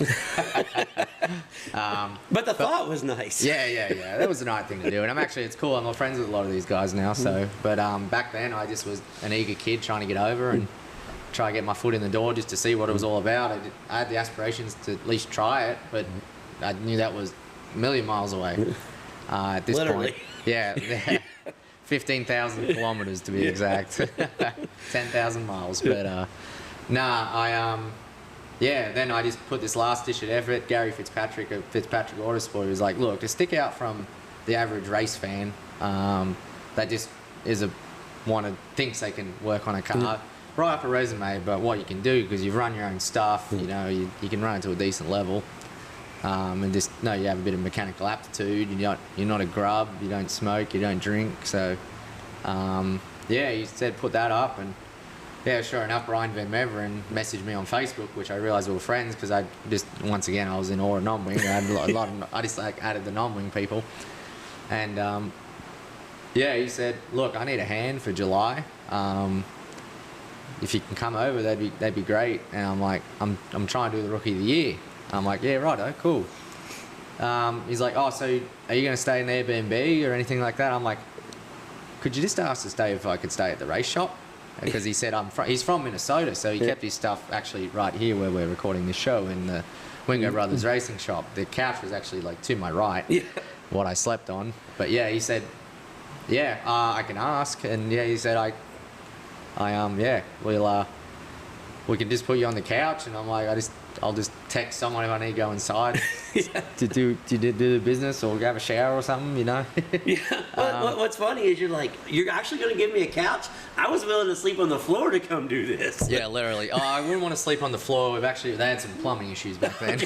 But the thought was nice. Yeah. That was the right thing to do. And it's cool. I'm friends with a lot of these guys now. So, but back then I just was an eager kid trying to get over and try to get my foot in the door just to see what it was all about. I had the aspirations to at least try it, but I knew that was a million miles away at this Literally. point. Yeah. 15,000 kilometers to be exact. 10,000 miles. But then I just put this last-ditch effort. Gary Fitzpatrick of Fitzpatrick Autosport was like, look, to stick out from the average race fan that just thinks they can work on a car, write up a resume about what you can do, because you've run your own stuff, you know, you can run it to a decent level, and just know you have a bit of mechanical aptitude, you're not a grub, you don't smoke, you don't drink. So he said put that up, and yeah, sure enough, Brian Van Meveren messaged me on Facebook, which I realised we were friends, because I was in awe of non-wing. I had I just added the non-wing people, and he said, look, I need a hand for July. If you can come over, that'd be great. And I'm like, I'm trying to do the Rookie of the Year. I'm like, yeah, righto, cool. He's like, oh, so are you going to stay in the Airbnb or anything like that? I'm like, could you just ask to stay if I could stay at the race shop? Because he said he's from Minnesota, so he kept his stuff actually right here where we're recording this show in the Wingo Brothers Racing Shop. The couch was actually like to my right, what I slept on. But yeah, he said, I can ask, and yeah, he said we can just put you on the couch, and I'm like, I'll just text someone if I need to go inside to do the business or have a shower or something, you know. What's funny is you're actually going to give me a couch? I was willing to sleep on the floor to come do this. Yeah, literally. Oh, I wouldn't want to sleep on the floor. They had some plumbing issues back then.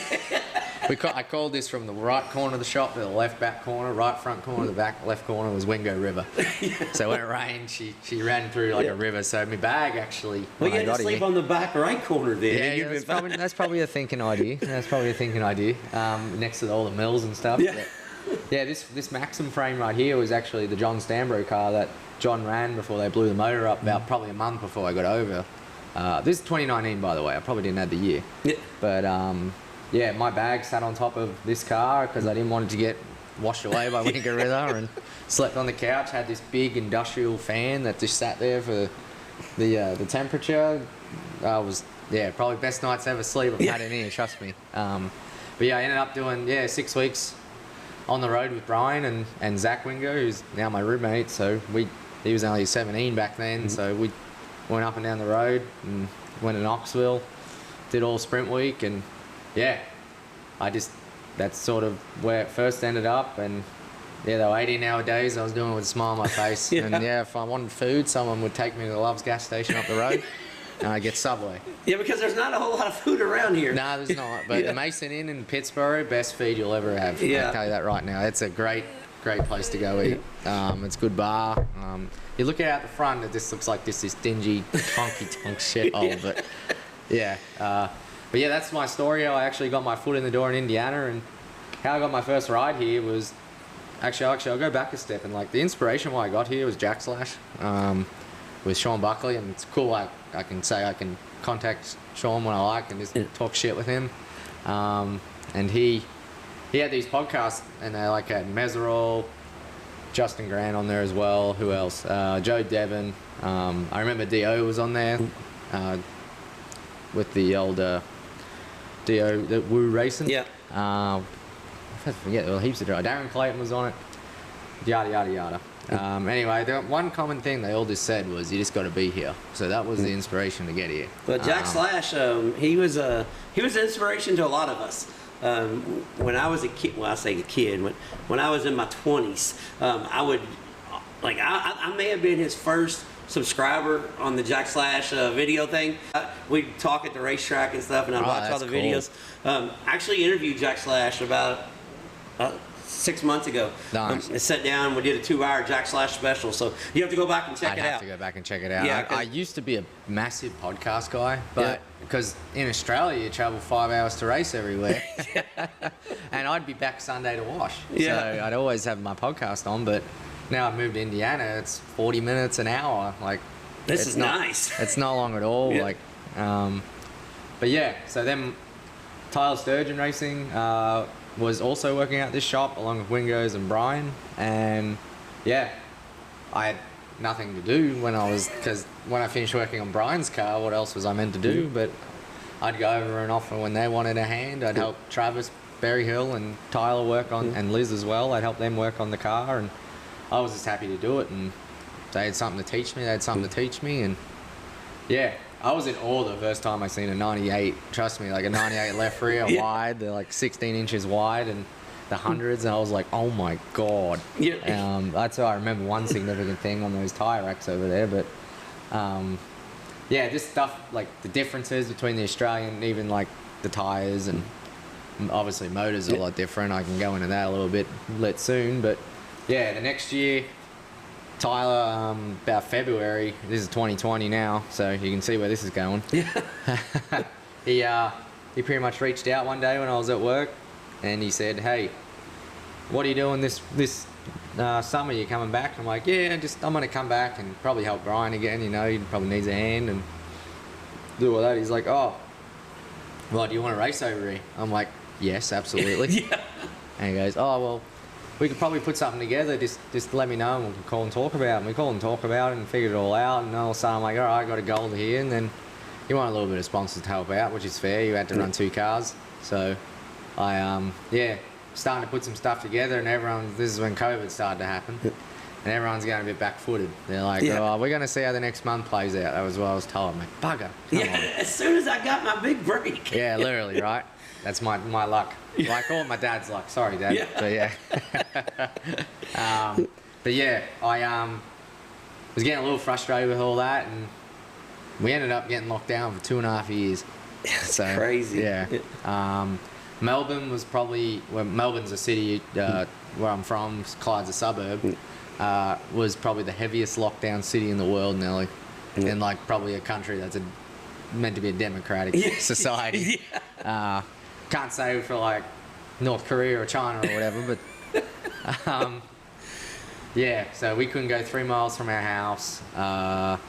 I called this from the right corner of the shop to the left back corner, right front corner, the back left corner was Wingo River. So when it rained, she ran through like a river. So my bag actually. Well, you had to sleep on the back right corner then. Yeah, that's probably a thinking idea. Next to all the mills and stuff. Yeah. Yeah, this Maxim frame right here was actually the John Stambro car that John ran before they blew the motor up about probably a month before I got over. This is 2019, by the way. I probably didn't add the year. Yeah. But my bag sat on top of this car because I didn't want it to get washed away by Wingo River, and slept on the couch. Had this big industrial fan that just sat there for the temperature. Probably best nights ever sleep I've had in here, trust me. But yeah, I ended up doing 6 weeks on the road with Brian and Zach Wingo, who's now my roommate. So he was only 17 back then, so we went up and down the road and went to Knoxville, did all sprint week, and that's sort of where it first ended up. And they were 18-hour days. I was doing it with a smile on my face. And if I wanted food, someone would take me to the Love's gas station up the road. And I get Subway. Yeah, because there's not a whole lot of food around here. No, there's not. But the Mason Inn in Pittsburgh, best feed you'll ever have. I'll tell you that right now. It's a great place to go eat. It's a good bar. You look out the front, it just looks like this dingy, honky-tonk shithole. But that's my story. How I actually got my foot in the door in Indiana, and how I got my first ride here was actually I'll go back a step, and like the inspiration why I got here was Jack Slash. With Sean Buckley, and it's cool. I can say I can contact Sean when I like and just talk shit with him. And he had these podcasts, and they had Meserol, Justin Grant on there as well. Who else? Joe Devon. I remember Dio was on there with the old Dio, the Woo Racing. Yeah. I forget. Well, heaps of drivers. Darren Clayton was on it. Yada yada yada. Anyway, the one common thing they all just said was you just got to be here. So that was the inspiration to get here. Well, Jack Slash, he was an inspiration to a lot of us. When I was a kid, well, I say a kid, when I was in my 20s, I may have been his first subscriber on the Jack Slash video thing. We talk at the racetrack and stuff, and I watch all the videos. I actually interviewed Jack Slash about 6 months ago. Nice. I sat down, we did a 2-hour Jack Slash special, so you have to go back and check it out. I have to go back and check it out. Yeah, I used to be a massive podcast guy, but because in Australia you travel 5 hours to race everywhere, and I'd be back Sunday to wash. Yeah. So I'd always have my podcast on, but now I've moved to Indiana, it's 40 minutes, an hour. Like, this is nice. It's not long at all. Yeah. Like, but yeah, so then Tyler Sturgeon Racing was also working at this shop along with Wingos and Brian, and yeah, I had nothing to do because when I finished working on Brian's car, what else was I meant to do? But I'd go over and offer when they wanted a hand. I'd help Travis Berryhill and Tyler work on, and Liz as well. I'd help them work on the car, and I was just happy to do it. And they had something to teach me. They had something to teach me, and yeah, I was in awe the first time I seen a 98. Trust me, like a 98 left rear wide. They're like 16 inches wide, and the hundreds, and I was like, oh my god. Yeah. That's why I remember one significant thing on those tire racks over there. But yeah, just stuff like the differences between the Australian, even like the tires, and obviously motors are a lot different. I can go into that a little bit soon, but yeah, the next year, Tyler, about February, this is 2020 now, so you can see where this is going. Yeah. He pretty much reached out one day when I was at work, and he said, hey, what are you doing this summer? You coming back? I'm like, yeah, I'm going to come back and probably help Brian again, he probably needs a hand and do all that. He's like, oh, well, do you want to race over here? I'm like, yes, absolutely. Yeah. And he goes, oh, well, we could probably put something together, just let me know and we can call and talk about it. And we called and talk about it and figured it all out, and all of a sudden I'm like, all right, I got a goal here, and then you want a little bit of sponsors to help out, which is fair. You had to run 2 cars. So I, starting to put some stuff together, and this is when COVID started to happen, and everyone's going a bit back-footed. They're like, oh, we're going to see how the next month plays out. That was what I was told. I'm like, bugger, come on. As soon as I got my big break. Yeah, literally, right? That's my luck. Well, I call it my dad's luck. Sorry, Dad. Yeah. But yeah, I was getting a little frustrated with all that, and we ended up getting locked down for 2.5 years. That's crazy. Yeah. Melbourne was probably, Melbourne's a city where I'm from, Clyde's a suburb, was probably the heaviest lockdown city in the world, Nelly. In like probably a country that's meant to be a democratic society. Can't say for like North Korea or China or whatever, but yeah, so we couldn't go 3 miles from our house. A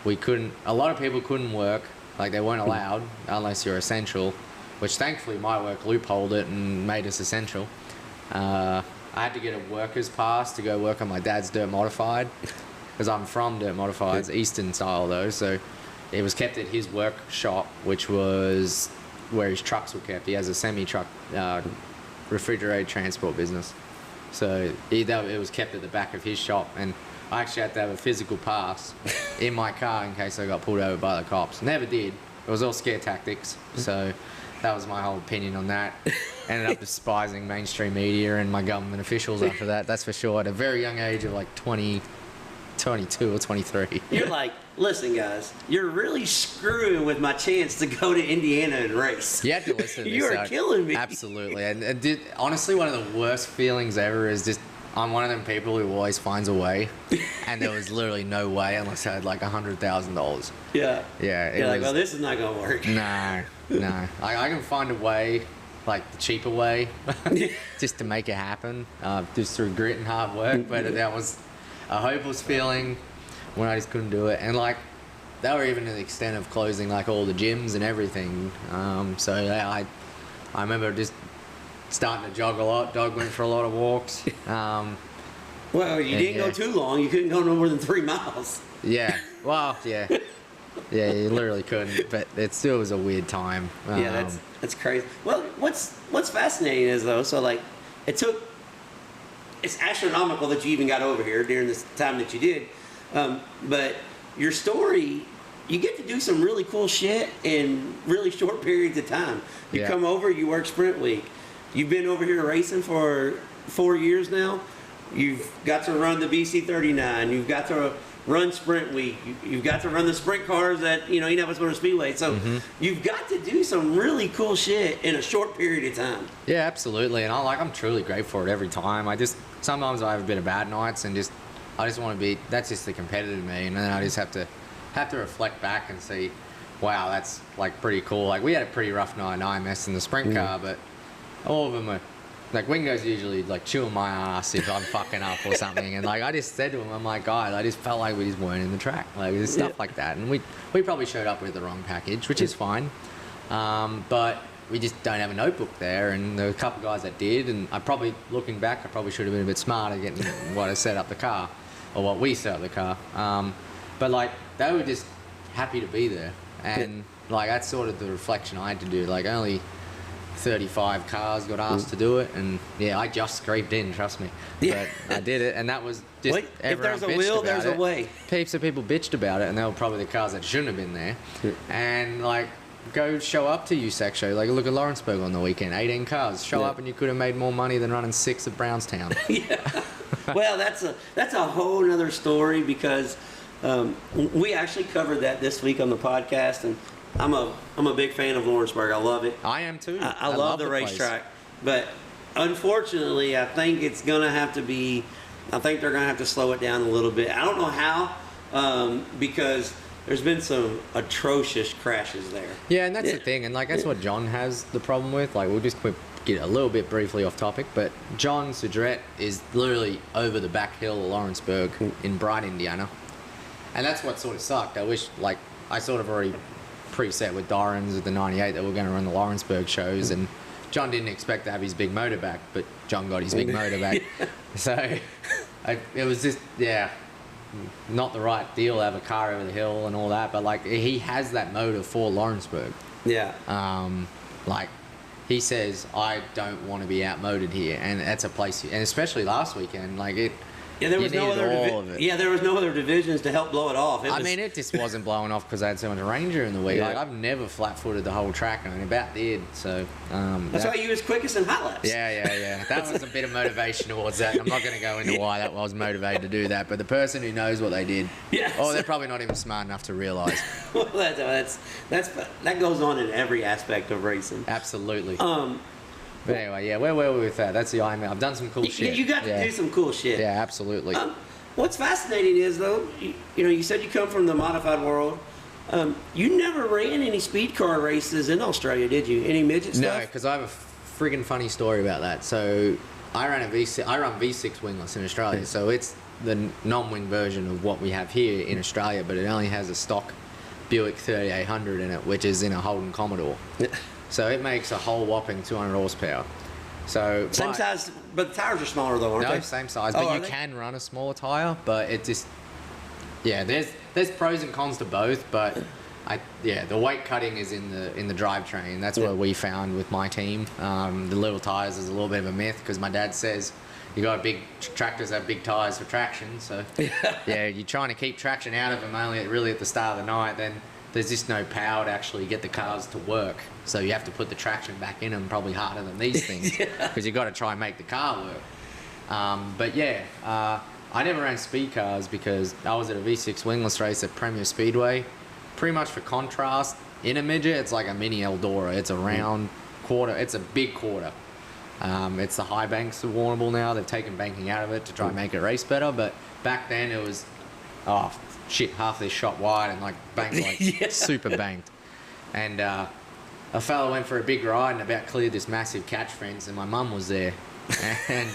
lot of people couldn't work, like they weren't allowed unless you're essential, which thankfully my work loopholed it and made us essential. I had to get a worker's pass to go work on my dad's dirt modified, because I'm from dirt modifieds, Eastern style though, so it was kept at his workshop, which was where his trucks were kept. He has a semi-truck refrigerated transport business. So it was kept at the back of his shop, and I actually had to have a physical pass in my car in case I got pulled over by the cops. Never did. It was all scare tactics. So that was my whole opinion on that. Ended up despising mainstream media and my government officials after that, that's for sure. At a very young age of like 22 or 23. You're like, listen, guys, you're really screwing with my chance to go to Indiana and race. You had to listen to this. You are killing me. Absolutely. And honestly, one of the worst feelings ever is just, I'm one of them people who always finds a way. And there was literally no way unless I had like $100,000. Yeah. Yeah. You're like, well, this is not going to work. No. I can find a way, like the cheaper way, just to make it happen, just through grit and hard work. But that was a hopeless feeling when I just couldn't do it. And like, they were even to the extent of closing like all the gyms and everything. So I remember just starting to jog a lot. Dog went for a lot of walks. Well, you didn't go too long. You couldn't go no more than 3 miles. Yeah. Well, yeah. Yeah, you literally couldn't. But it still was a weird time. Yeah, that's crazy. Well, what's fascinating is though, so like, it's astronomical that you even got over here during this time that you did. But your story, you get to do some really cool shit in really short periods of time. You come over, you work Sprint Week. You've been over here racing for 4 years now. You've got to run the BC39. You've got to run sprint week. You've got to run the sprint cars at Indianapolis Motor Speedway. So you've got to do some really cool shit in a short period of time. Yeah, absolutely. And I'm truly grateful for it every time. Sometimes I have a bit of bad nights and I just want to be. That's just the competitor in me, and then I just have to reflect back and see, wow, that's like pretty cool. Like we had a pretty rough night in IMS in the sprint car, but all of them are. Like, Wingo's usually, like, chewing my ass if I'm fucking up or something. And, like, I just said to him, I'm like, guys, I just felt like we just weren't in the track. Like, there's stuff like that. And we probably showed up with the wrong package, which is fine. But we just don't have a notebook there. And there were a couple guys that did. And looking back, I probably should have been a bit smarter getting what I set up the car. Or what we set up the car. But, like, they were just happy to be there. And, like, that's sort of the reflection I had to do. Like, only 35 cars got asked to do it, and I just scraped in, trust me. But I did it, and that was just if there's a will, there's a way. Heaps of people bitched about it, and they were probably the cars that shouldn't have been there. And like, go show up to USAC show. Like, look at Lawrenceburg on the weekend, 18 cars. Show up, and you could have made more money than running 6 at Brownstown. Well, that's a whole nother story, because we actually covered that this week on the podcast, and I'm a big fan of Lawrenceburg. I love it. I am too. I love the racetrack, but unfortunately, I think they're going to have to slow it down a little bit. I don't know how, because there's been some atrocious crashes there. Yeah, and that's the thing, and like that's what John has the problem with. Like, we'll just get a little bit briefly off topic, but John Sudrette is literally over the back hill of Lawrenceburg in Bright, Indiana, and that's what sort of sucked. I wish, like, I sort of already preset with Dorans at the 98 that we're going to run the Lawrenceburg shows, and John didn't expect to have his big motor back, but John got his big motor back. So it was just, not the right deal to have a car over the hill and all that, but like, he has that motor for Lawrenceburg. Like, he says, I don't want to be outmoded here, and that's a place, and especially last weekend, like it. Yeah, there was no other divisions to help blow it off. It just wasn't blowing off because I had so much rain during the week. Like, I've never flat-footed the whole track, and I about did. So that's why you was quickest in hot laps. Yeah. That was a bit of motivation towards that. I'm not going to go into why that was motivated to do that, but the person who knows what they did, they're probably not even smart enough to realise. Well, that goes on in every aspect of racing. Absolutely. But anyway, where were we with that? That's the IMA. I've done some cool shit. You got to do some cool shit. Yeah, absolutely. What's fascinating is, though, you said you come from the modified world. You never ran any speed car races in Australia, did you? Any midget stuff? No, because I have a friggin' funny story about that. So I run V6 wingless in Australia. So it's the non-wing version of what we have here in Australia, but it only has a stock Buick 3800 in it, which is in a Holden Commodore. So it makes a whole whopping 200 horsepower. So same size, but the tires are smaller though, aren't they? No, same size. But you can run a smaller tire, but it just there's pros and cons to both. But the weight cutting is in the drivetrain. That's what we found with my team. The little tires is a little bit of a myth because my dad says you got tractors have big tires for traction. So you're trying to keep traction out of them only really at the start of the night. Then there's just no power to actually get the cars to work. So you have to put the traction back in them, probably harder than these things, because you've got to try and make the car work. I never ran speed cars because I was at a V6 wingless race at Premier Speedway. Pretty much for contrast, in a midget, it's like a mini Eldora. It's a round quarter. It's a big quarter. It's the high banks of Warrnambool now. They've taken banking out of it to try and make it race better. But back then it was, half this shot wide and like banked like super banked. And a fella went for a big ride and about cleared this massive catch fence, and my mum was there. And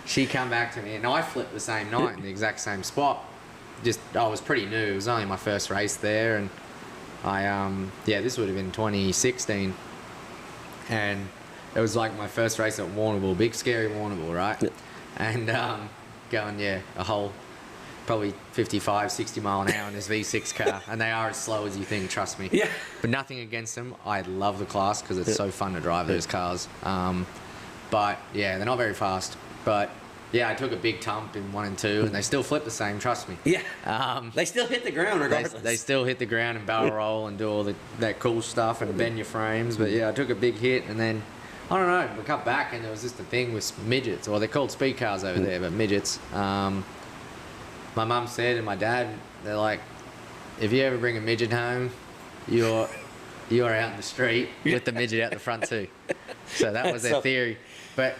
she come back to me, and I flipped the same night in the exact same spot. I was pretty new. It was only my first race there, and this would have been 2016. And it was like my first race at Warrnambool, big scary Warrnambool, right? And going, a whole probably 55, 60 mile an hour in this V6 car, and they are as slow as you think, trust me. Yeah. But nothing against them. I love the class because it's so fun to drive those cars. But they're not very fast. But I took a big tump in 1 and 2, and they still flip the same, trust me. Yeah. They still hit the ground regardless. They still hit the ground and barrel roll and do all that cool stuff and bend your frames. But I took a big hit, and then I don't know, we cut back, and there was just a thing with midgets, or they're called speed cars over there, but midgets. my mum said and my dad, they're like, if you ever bring a midget home, you're out in the street with the midget out the front too. So that was their theory. But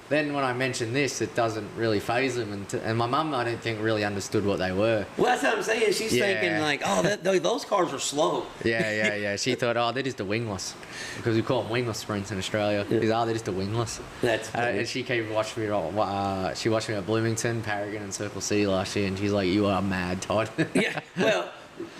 then when I mentioned this, it doesn't really faze them. And my mum, I don't think, really understood what they were. Well, that's what I'm saying. She's thinking like, oh, those cars are slow. Yeah. She thought, oh, they're just the wingless. Because we call them wingless sprints in Australia. Yeah. She's, oh, they're just the wingless. That's funny. And she came to watch me. She watched me at Bloomington, Paragon, and Circle C last year. And she's like, you are mad, Todd. Yeah, well,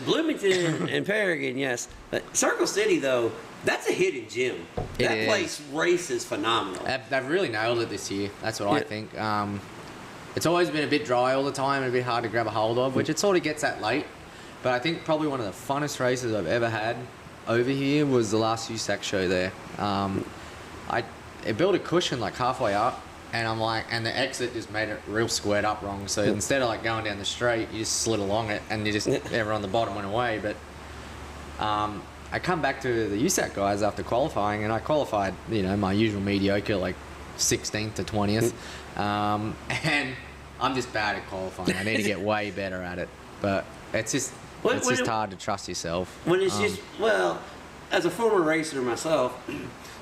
Bloomington and Paragon, yes. But Circle City, though, that's a hidden gem. That place races phenomenal. They've really nailed it this year. That's what I think. It's always been a bit dry all the time and a bit hard to grab a hold of, which it sort of gets at late. But I think probably one of the funnest races I've ever had over here was the last USAC show there. It built a cushion like halfway up, and I'm like, and the exit just made it real squared up wrong. So instead of like going down the straight, you just slid along it, and everyone on the bottom went away. But I come back to the USAC guys after qualifying, and I qualified, my usual mediocre, like 16th to 20th. And I'm just bad at qualifying. I need to get way better at it. But it's just hard to trust yourself. When it's as a former racer myself,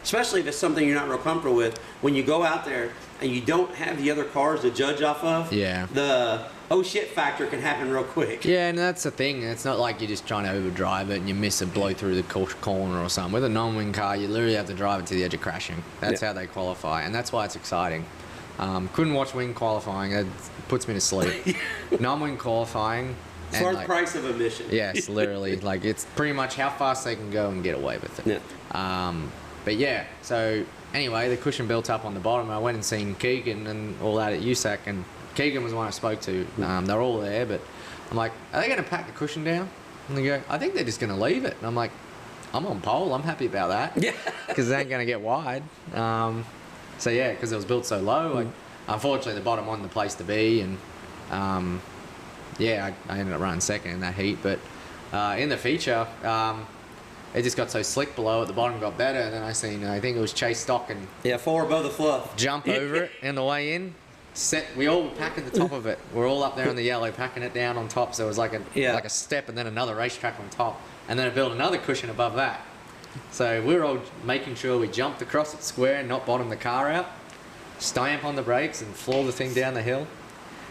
especially if it's something you're not real comfortable with, when you go out there and you don't have the other cars to judge off of, the oh shit factor can happen real quick. Yeah, and that's the thing. It's not like you're just trying to overdrive it and you miss a blow through the corner or something. With a non-wing car, you literally have to drive it to the edge of crashing. That's how they qualify, and that's why it's exciting. Couldn't watch wing qualifying. It puts me to sleep. Non-wing qualifying. It's worth the price of admission. Yes, literally. Like, it's pretty much how fast they can go and get away with it. Yeah. But yeah, so anyway, the cushion built up on the bottom. I went and seen Keegan and all that at USAC, and Keegan was the one I spoke to. They're all there, but I'm like, are they going to pack the cushion down? And they go, I think they're just going to leave it. And I'm like, I'm on pole. I'm happy about that. Yeah. Because it ain't going to get wide. So yeah, because it was built so low. Like, unfortunately, the bottom wasn't the place to be, and I ended up running second in that heat. But in the feature, it just got so slick below. At the bottom got better, and then I think it was Chase Stock and 4 above the fluff. Jump over it on the way in. We all were packing the top of it. We're all up there on the yellow, packing it down on top. So it was like a step, and then another racetrack on top, and then it built another cushion above that. So we were all making sure we jumped across it square and not bottom the car out, stamp on the brakes and floor the thing down the hill,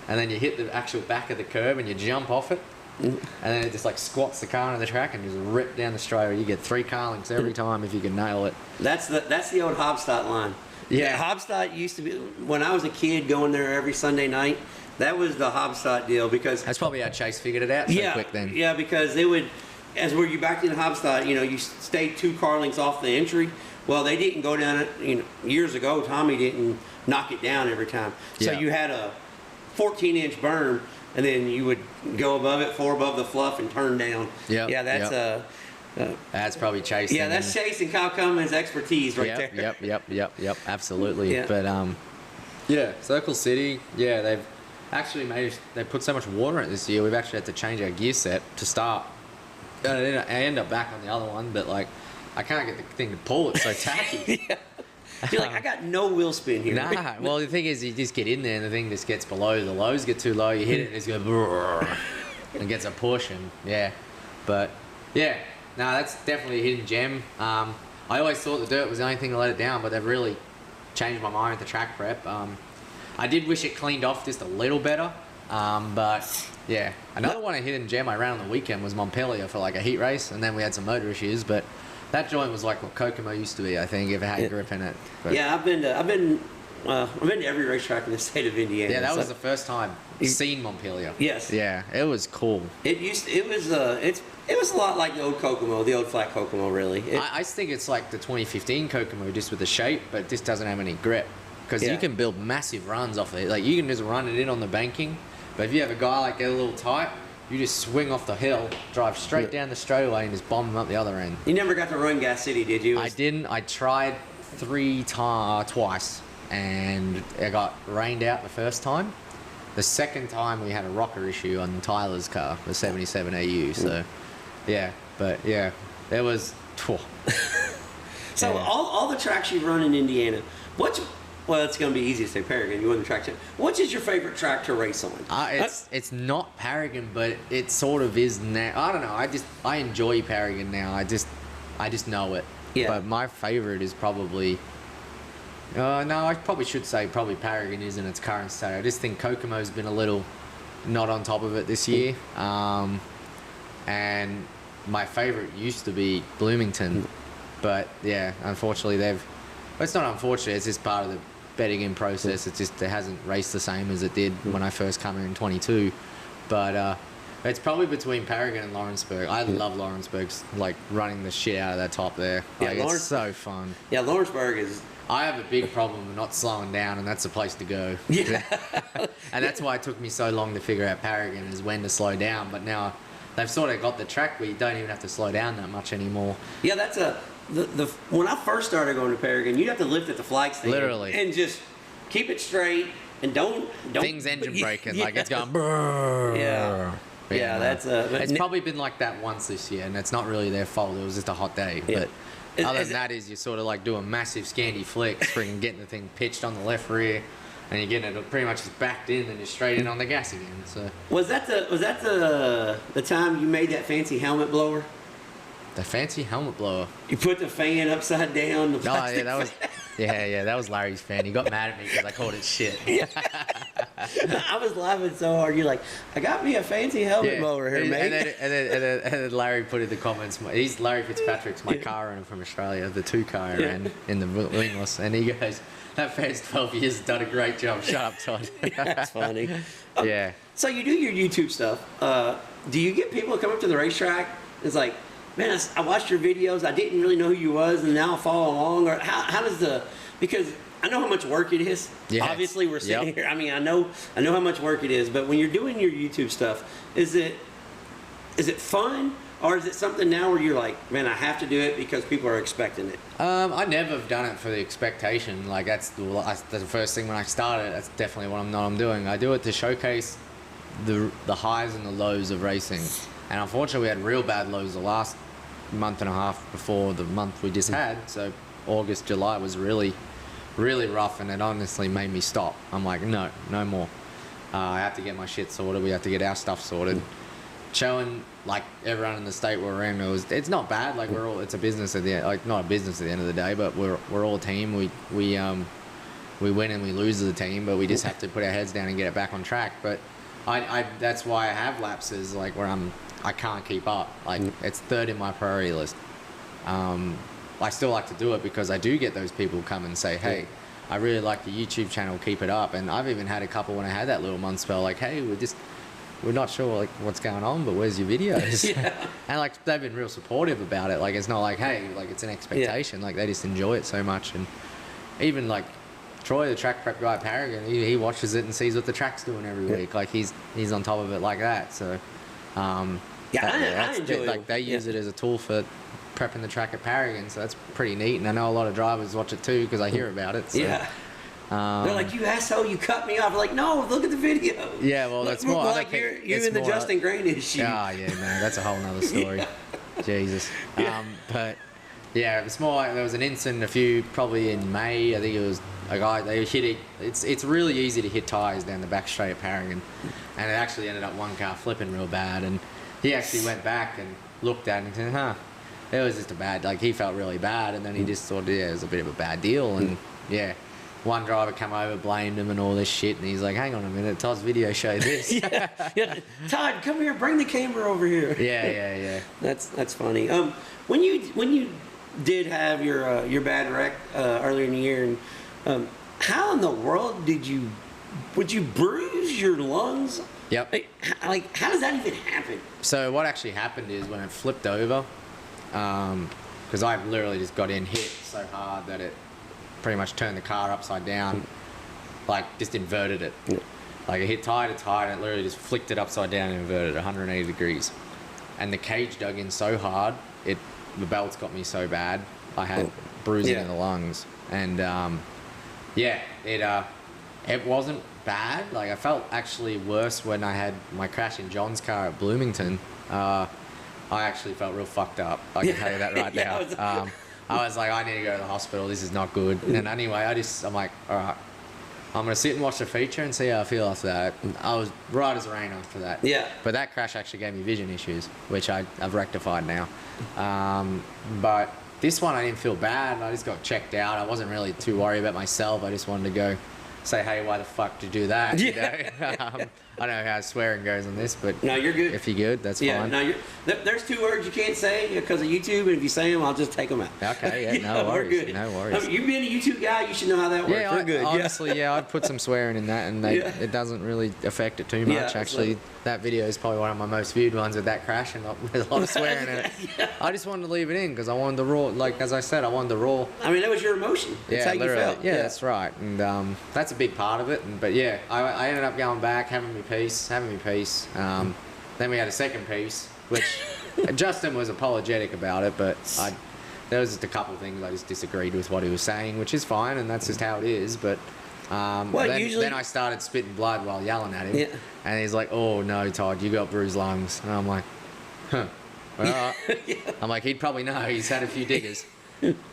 and then you hit the actual back of the curb and you jump off it, and then it just like squats the car on the track and just rip down the straight. You get 3 car links every time if you can nail it. That's the old Hobstadt line. Yeah, Hobstadt used to be, when I was a kid going there every Sunday night, that was the Hobstadt deal, because that's probably how Chase figured it out so quick then. Yeah, because they would, as where you backed into Hobstadt, you stayed 2 car lengths off the entry. Well, they didn't go down it, years ago, Tommy didn't knock it down every time. So you had a 14-inch berm, and then you would go above it, 4 above the fluff, and turn down. Yeah, that's that's probably Chase. Yeah, that's Chase and Kyle Cummins' expertise right there. Yep, absolutely. Yeah. But Circle City, they've actually they put so much water in it this year. We've actually had to change our gear set to start. I end up back on the other one, but like I can't get the thing to pull. It's so tacky. You're like, I got no wheel spin here. Nah. Well, the thing is, you just get in there and the thing just gets below. The lows get too low. You hit it and it's go and gets a push and but no, that's definitely a hidden gem. I always thought the dirt was the only thing to let it down, but they've really changed my mind with the track prep. I did wish it cleaned off just a little better, but another one, a hidden gem I ran on the weekend was Montpellier for like a heat race, and then we had some motor issues, but that joint was like what Kokomo used to be, I think, if it had grip in it. But yeah, I've been to every racetrack in the state of Indiana. Yeah, that was the first time seen Montpellier. Yes. Yeah, it was cool. It was a lot like the old Kokomo, the old flat Kokomo, really. I think it's like the 2015 Kokomo, just with the shape, but this doesn't have any grip. Because you can build massive runs off it. Like, you can just run it in on the banking, but if you have a guy like get a little tight, you just swing off the hill, drive straight down the straightaway, and just bomb them up the other end. You never got to run Gas City, did you? I didn't. I tried twice, and it got rained out the first time. The second time, we had a rocker issue on Tyler's car, the 77 AU. So, it was. So all the tracks you run in Indiana, what's Well, it's going to be easy to say Paragon. You won the track champ. Which is your favorite track to race on? It's not Paragon, but it sort of is now. I don't know. I enjoy Paragon now. I just know it. Yeah. But my favorite is probably. No, I probably should say probably Paragon is in its current state. I just think Kokomo's been a little not on top of it this year. And my favorite used to be Bloomington, but yeah, unfortunately well, it's not unfortunate, it's just part of the betting in process. It hasn't raced the same as it did when I first came in 22. But it's probably between Paragon and Lawrenceburg. I love Lawrenceburg's, like, running the shit out of that top there. Like, it's so fun. Yeah, Lawrenceburg is... I have a big problem with not slowing down, and that's the place to go. Yeah. And that's why it took me so long to figure out Paragon is when to slow down. But now they've sort of got the track where you don't even have to slow down that much anymore. Yeah, that's when I first started going to Paragon, you'd have to lift at the flag stand. Literally. And just keep it straight and don't things engine braking, yeah. like it's going brrr. Yeah. Yeah, that's it's probably been like that once this year, and it's not really their fault. It was just a hot day. Yeah. But other than that, you're sort of like doing massive scanty flicks, freaking getting the thing pitched on the left rear, and you're getting it pretty much just backed in and you're straight in on the gas again. So was that the time you made that fancy helmet blower? The fancy helmet blower. You put the fan upside down. Oh yeah, that was Larry's fan. He got mad at me because I called it shit. I was laughing so hard. You're like, I got me a fancy helmet blower here, mate. And then Larry put in the comments. Larry Fitzpatrick's my car owner from Australia, the 2-car I ran in the wingless, and he goes, "That fan's 12 years, has done a great job. Shut up, Todd." That's funny. Yeah. So you do your YouTube stuff. Do you get people to come up to the racetrack? It's like, man, I watched your videos. I didn't really know who you was, and now I follow along. Or how does because I know how much work it is. Yes. Obviously, we're sitting here. I mean, I know how much work it is. But when you're doing your YouTube stuff, is it fun, or is it something now where you're like, man, I have to do it because people are expecting it? I never have done it for the expectation. Like that's the first thing when I started. That's definitely what I'm doing. I do it to showcase the highs and the lows of racing. And unfortunately, we had real bad lows the last month and a half before the month we just had. So August, July was really, really rough, and it honestly made me stop. I'm like, no more. I have to get my shit sorted. We have to get our stuff sorted. Showing like everyone in the state we're in, it's not bad. Like it's a business at the end, like not a business at the end of the day, but we're all a team. We win and we lose as a team, but we just have to put our heads down and get it back on track. But I that's why I have lapses like where I can't keep up. Like it's third in my priority list. I still like to do it because I do get those people come and say, hey, I really like the YouTube channel, keep it up. And I've even had a couple when I had that little month spell, like, hey, we're not sure like what's going on, but where's your videos? Yeah. And like they've been real supportive about it. Like it's not like, hey, like it's an expectation. Like they just enjoy it so much. And even like Troy, the track prep guy at Paragon, he watches it and sees what the track's doing every week. Like he's on top of it like that. So I enjoy it. Like they use it as a tool for prepping the track at Paragon, so that's pretty neat. And I know a lot of drivers watch it too because I hear about it. So, yeah. They're like, you asshole, you cut me off. I'm like, no, look at the video. Yeah, well, that's more like you're in the Justin Grain issue. Oh, yeah, no, that's a whole nother story. Jesus. But yeah, it's more like there was an incident probably in May. I think it was a guy, they hit it. It's really easy to hit tyres down the back straight at Paragon. And it actually ended up one car flipping real bad. And he actually went back and looked at it and said, it was just a bad, like he felt really bad. And then he just thought, it was a bit of a bad deal. And one driver come over, blamed him and all this shit. And he's like, hang on a minute, Todd's video showed this. Todd, come here, bring the camera over here. Yeah. That's funny. When you did have your bad wreck earlier in the year, and how in the world would you bruise your lungs? Yep. Like, how does that even happen? So what actually happened is when it flipped over, because I literally just got hit so hard that it pretty much turned the car upside down, like just inverted it. Yeah. Like it hit tire to tire, and it literally just flicked it upside down and inverted 180 degrees. And the cage dug in so hard, the belts got me so bad, I had bruising in the lungs. And it wasn't bad. Like I felt actually worse when I had my crash in John's car at Bloomington. I actually felt real fucked up. I can tell you that right now. I was like, I need to go to the hospital. This is not good. And anyway, I'm like, all right, I'm going to sit and watch the feature and see how I feel after that. And I was right as rain after that. Yeah. But that crash actually gave me vision issues, which I've rectified now. But this one, I didn't feel bad. I just got checked out. I wasn't really too worried about myself. I just wanted to go say, hey, why the fuck did you do that? Yeah. You know? I don't know how swearing goes on this, but No, you're good. if you're good, that's fine. No, there's 2 words you can't say because of YouTube, and if you say them, I'll just take them out. Okay, yeah, no worries. We're good. No worries. I mean, you being a YouTube guy, you should know how that works. Yeah, we're good. honestly, yeah, I'd put some swearing in that, and it doesn't really affect it too much. Yeah, Actually, so- that video is probably one of my most viewed ones with that crash, and there's a lot of swearing in it. Yeah. I just wanted to leave it in because I wanted the raw, like as I said, I wanted the raw. I mean, that was your emotion. That's how you literally. felt. Yeah, that's right, and that's a big part of it. But yeah, I ended up going back, having my peace. Then we had a second piece, which Justin was apologetic about it, but there was just a couple of things I just disagreed with what he was saying, which is fine, and that's just how it is. But then I started spitting blood while yelling at him, Yeah. and he's like, "Oh no, Todd, you got bruised lungs," and I'm like, "Huh." Well, Yeah. I'm like, he'd probably know. He's had a few diggers.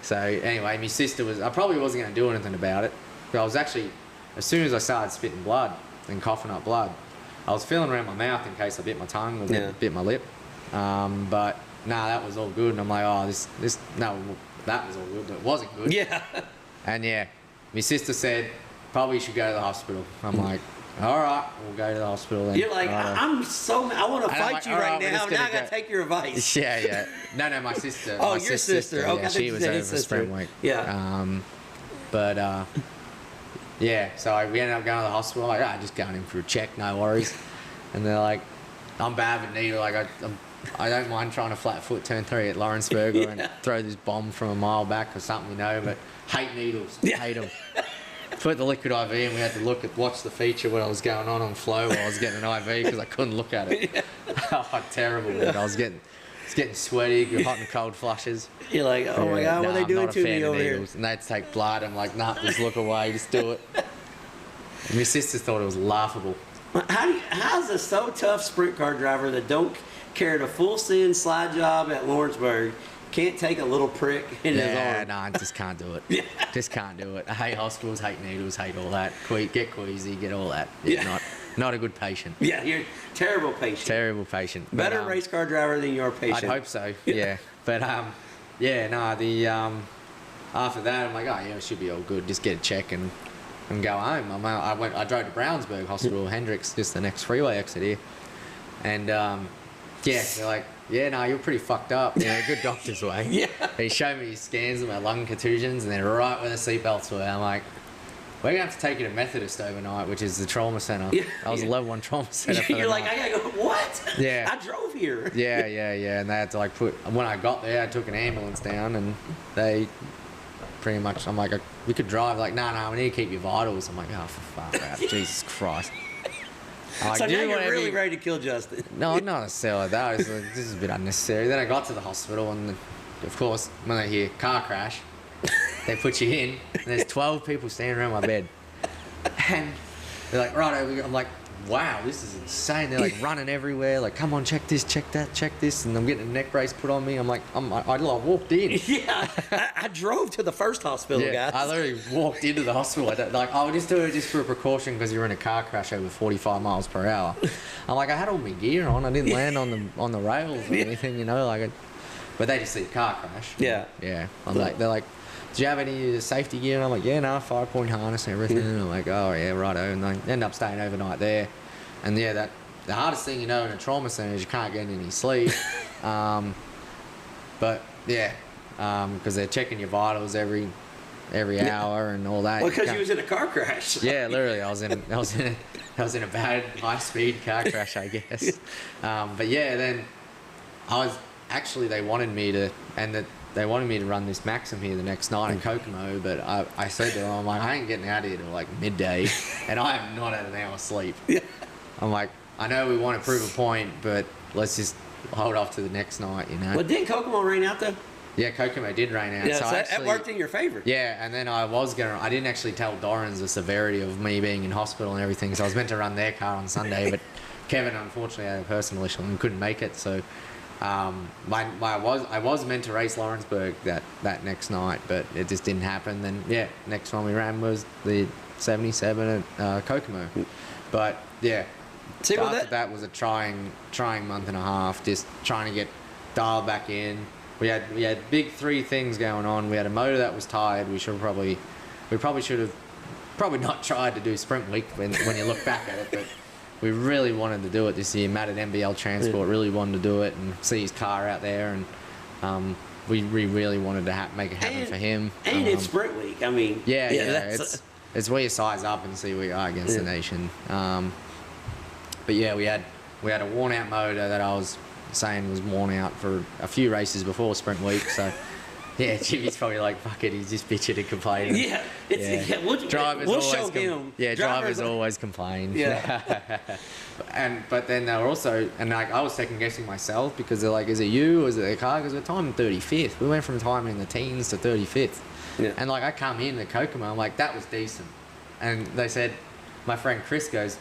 So anyway, my sister I probably wasn't going to do anything about it. But I was actually, as soon as I started spitting blood and coughing up blood, I was feeling around my mouth in case I bit my tongue or bit my lip. But that was all good. And I'm like, that was all good, but it wasn't good. Yeah. And yeah, my sister said, probably you should go to the hospital. I'm like, all right, we'll go to the hospital then. You're like, I want to And I'm fight like, you all right right, we're now. just Now gonna I got to go- take your advice. Yeah. No, my sister. Oh, my your sister. Okay, I Yeah, thought she you was said over his for sister. Spring Week. Yeah. But yeah, so we ended up going to the hospital. Like, just going in for a check, no worries. And they're like, I'm bad with needle. Like, I don't mind trying to flat foot turn 3 at Lawrenceburg and throw this bomb from a mile back or something, but hate needles. Yeah. Hate them. Put the liquid IV and we had to watch the feature when I was going on flow while I was getting an IV because I couldn't look at it. Yeah. Oh, terrible, man. I was getting sweaty, hot and cold flushes. You're like, oh my God, what are they doing to me over here? And they'd take blood. I'm like, nah, just look away, just do it. And my sisters thought it was laughable. How's a so tough sprint car driver that don't carry a full send slide job at Lawrenceburg can't take a little prick in his arm? I just can't do it. Yeah. Just can't do it. I hate hospitals, hate needles, hate all that. Get queasy, get all that. Yeah. Not a good patient. Yeah, you're a terrible patient. Terrible patient. Better But, race car driver than your patient. I'd hope so. Yeah. But after that I'm like, oh yeah, it should be all good. Just get a check and go home. I drove to Brownsburg Hospital, Hendricks, just the next freeway exit here. And they're like, yeah, no, you're pretty fucked up. Good doctor's way. Yeah. He showed me his scans of my lung contusions, and they're right where the seatbelts were. I'm like, we're going to have to take you to Methodist overnight, which is the trauma centre. Yeah. I was a level 1 trauma centre for the You're like, night. I gotta go, what? Yeah. I drove here. Yeah. And they had to when I got there, I took an ambulance down, and they pretty much, I'm like, we could drive. Like, no, we need to keep your vitals. I'm like, oh, for fuck that. Jesus Christ. I'm like, So now do you're whatever really you- ready to kill Justin. No, not necessarily that. It's like, this is a bit unnecessary. Then I got to the hospital, and of course, when they hear car crash, they put you in, and there's 12 people standing around my bed. And they're like, right, I'm like, wow, this is insane. They're like running everywhere, like, come on, check this, check that, check this. And I'm getting a neck brace put on me. I'm like, I walked in. Yeah, I drove to the first hospital, Yeah, guys. I literally walked into the hospital. I would just do it just for a precaution because you're in a car crash over 45 miles per hour. I'm like, I had all my gear on. I didn't land on the rails or anything, but they just see a car crash. Yeah. Yeah. They're like, do you have any safety gear? And I'm like, yeah, no, 5-point harness and everything. And I'm like, oh yeah, righto. And I end up staying overnight there. And yeah, the hardest thing in a trauma centre is you can't get any sleep. But yeah, because they're checking your vitals every hour and all that. Well, because you was in a car crash. Yeah, literally, I was in a bad high-speed car crash, I guess. But yeah, then they wanted me to run this Maxim here the next night in Kokomo, but I said to them, I'm like, I ain't getting out of here till like midday, and I have not had an hour's sleep. Yeah. I'm like, I know we want to prove a point, but let's just hold off to the next night, Well, didn't Kokomo rain out though? Yeah, Kokomo did rain out. Yeah, so that actually, worked in your favor. yeah, and then I didn't actually tell Dorans the severity of me being in hospital and everything, so I was meant to run their car on Sunday, but Kevin unfortunately had a personal issue and couldn't make it, so I was meant to race Lawrenceburg that next night, but it just didn't happen. Then next one we ran was the 77 at Kokomo. But yeah, after that was a trying month and a half, just trying to get dialed back in. We had big three things going on. We had a motor that was tired. We probably should have not tried to do sprint week when you look back at it, but we really wanted to do it this year. Matt at MBL Transport really wanted to do it and see his car out there, and we really wanted to make it happen for him. And it's sprint week. I mean, it's where you size up and see where you are against the nation. But yeah, we had a worn out motor that I was saying was worn out for a few races before sprint week. So yeah, Jimmy's probably like, fuck it, he's just bitching and complaining. Drivers always complain. Yeah. But then they were also, and like I was second guessing myself because they're like, is it you or is it the car? Because we're timing 35th. We went from timing in the teens to 35th. Yeah. And like I come in the Kokomo, I'm like, that was decent. And they said, my friend Chris goes,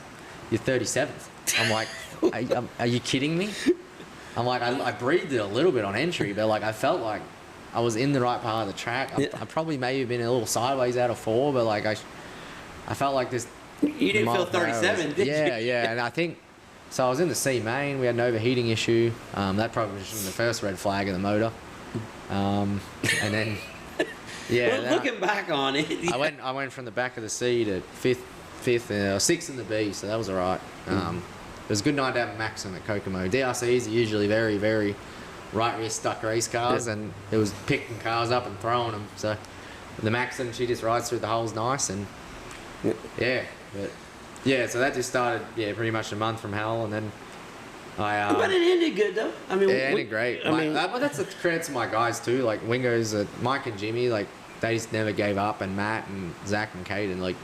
you're 37th. I'm like, are you kidding me? I'm like, I breathed it a little bit on entry, but like I felt like I was in the right part of the track. I probably maybe been a little sideways out of 4, but like I felt like this. You didn't feel 37, did you? Yeah. And I think, so I was in the C main. We had an overheating issue. That probably was the first red flag of the motor. And then, looking back on it, I went from the back of the C to sixth in the B, so that was all right. It was a good night to have a Maxim at Kokomo. DRCs are usually very, very right rear stuck race cars, and it was picking cars up and throwing them. So the Maxim, she just rides through the holes nice, and so that just started pretty much a month from hell, and then but it ended good though. I mean, it ended great. But that's a credit to my guys too, like Wingos, Mike and Jimmy, like they just never gave up, and Matt and Zach and Caden, like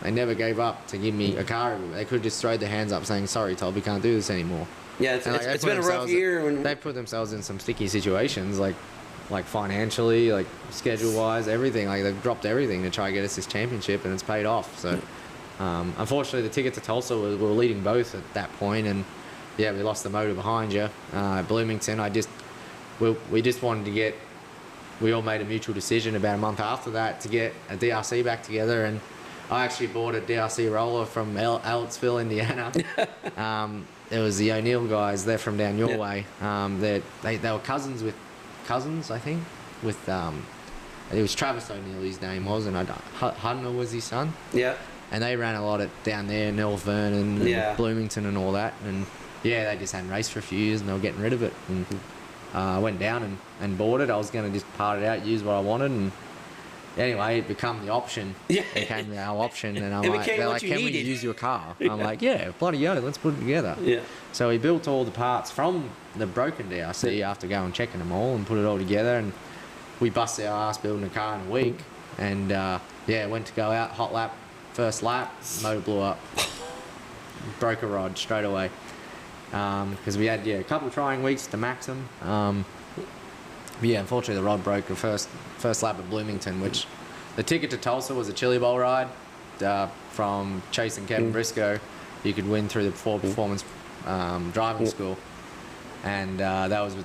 they never gave up to give me a car. They could just throw their hands up saying, sorry Todd, we can't do this anymore. Yeah, it's been a rough year. They put themselves in some sticky situations, like financially, like schedule-wise, everything. Like they've dropped everything to try to get us this championship, and it's paid off. So, unfortunately, the ticket to Tulsa, we were leading both at that point, and we lost the motor behind you. Bloomington, we just wanted to get. We all made a mutual decision about a month after that to get a DRC back together, and I actually bought a DRC roller from Ellettsville, Indiana. It was the O'Neill guys. They're from down your way. They were cousins, I think. It was Travis O'Neill, his name was, and Hunter was his son. Yeah. And they ran a lot down there, North Vernon, and Bloomington, and all that. And they just hadn't raced for a few years, and they were getting rid of it. And I went down and bought it. I was going to just part it out, use what I wanted, and anyway, it became the option. Yeah. It became our option, and I'm like, they're like, can we use your car? I'm like, yeah, bloody yeah, let's put it together. Yeah. So we built all the parts from the broken DRC after going checking them all and put it all together, and we busted our ass building a car in a week, and went to go out, hot lap, first lap, motor blew up, broke a rod straight away, because we had a couple of trying weeks to Maxim. Unfortunately the rod broke the first lap at Bloomington, which the ticket to Tulsa was a chili bowl ride from Chase and Kevin Briscoe. You could win through the Ford Performance driving school, and that was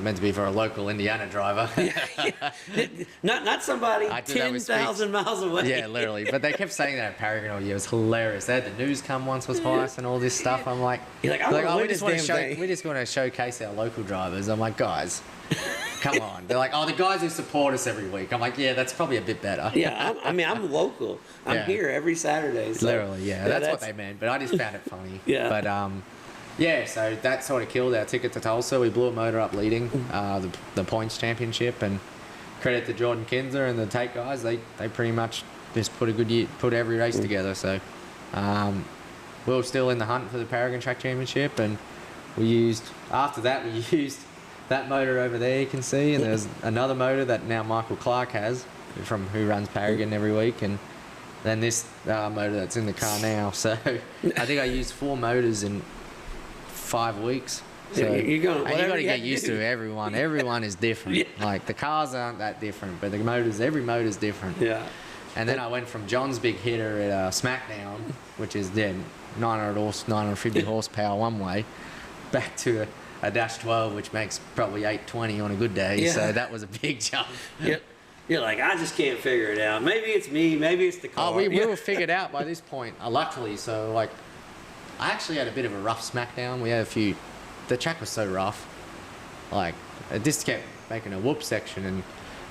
meant to be for a local Indiana driver. not somebody 10,000 miles away. Yeah, literally. But they kept saying that at Paragon all year. It was hilarious. They had the news come once or twice and all this stuff. I'm like, we just want to showcase our local drivers. I'm like, guys, come on. They're like, oh, the guys who support us every week. I'm like, yeah, that's probably a bit better. Yeah, I'm local. I'm here every Saturday. So. Literally, that's what they meant. But I just found it funny. Yeah. But so that sort of killed our ticket to Tulsa. We blew a motor up leading the points championship, and credit to Jordan Kinzer and the Tate guys. They pretty much just put every race together. So we were still in the hunt for the Paragon Track Championship, and we used that motor over there you can see, and there's another motor that now Michael Clark has who runs Paragon every week, and then this motor that's in the car now. So I think I used 4 motors in 5 weeks. So you got to get used to everyone. Everyone is different. Yeah. Like the cars aren't that different, but every motor's different. Yeah. And then I went from John's big hitter at SmackDown, which is 950 horsepower one way, back to a dash 12, which makes probably 820 on a good day. Yeah. So that was a big jump. Yep. You're like, I just can't figure it out. Maybe it's me. Maybe it's the car. Oh, we were figured out by this point, luckily. So, like, I actually had a bit of a rough smackdown. We had a few... The track was so rough. Like, it just kept making a whoop section.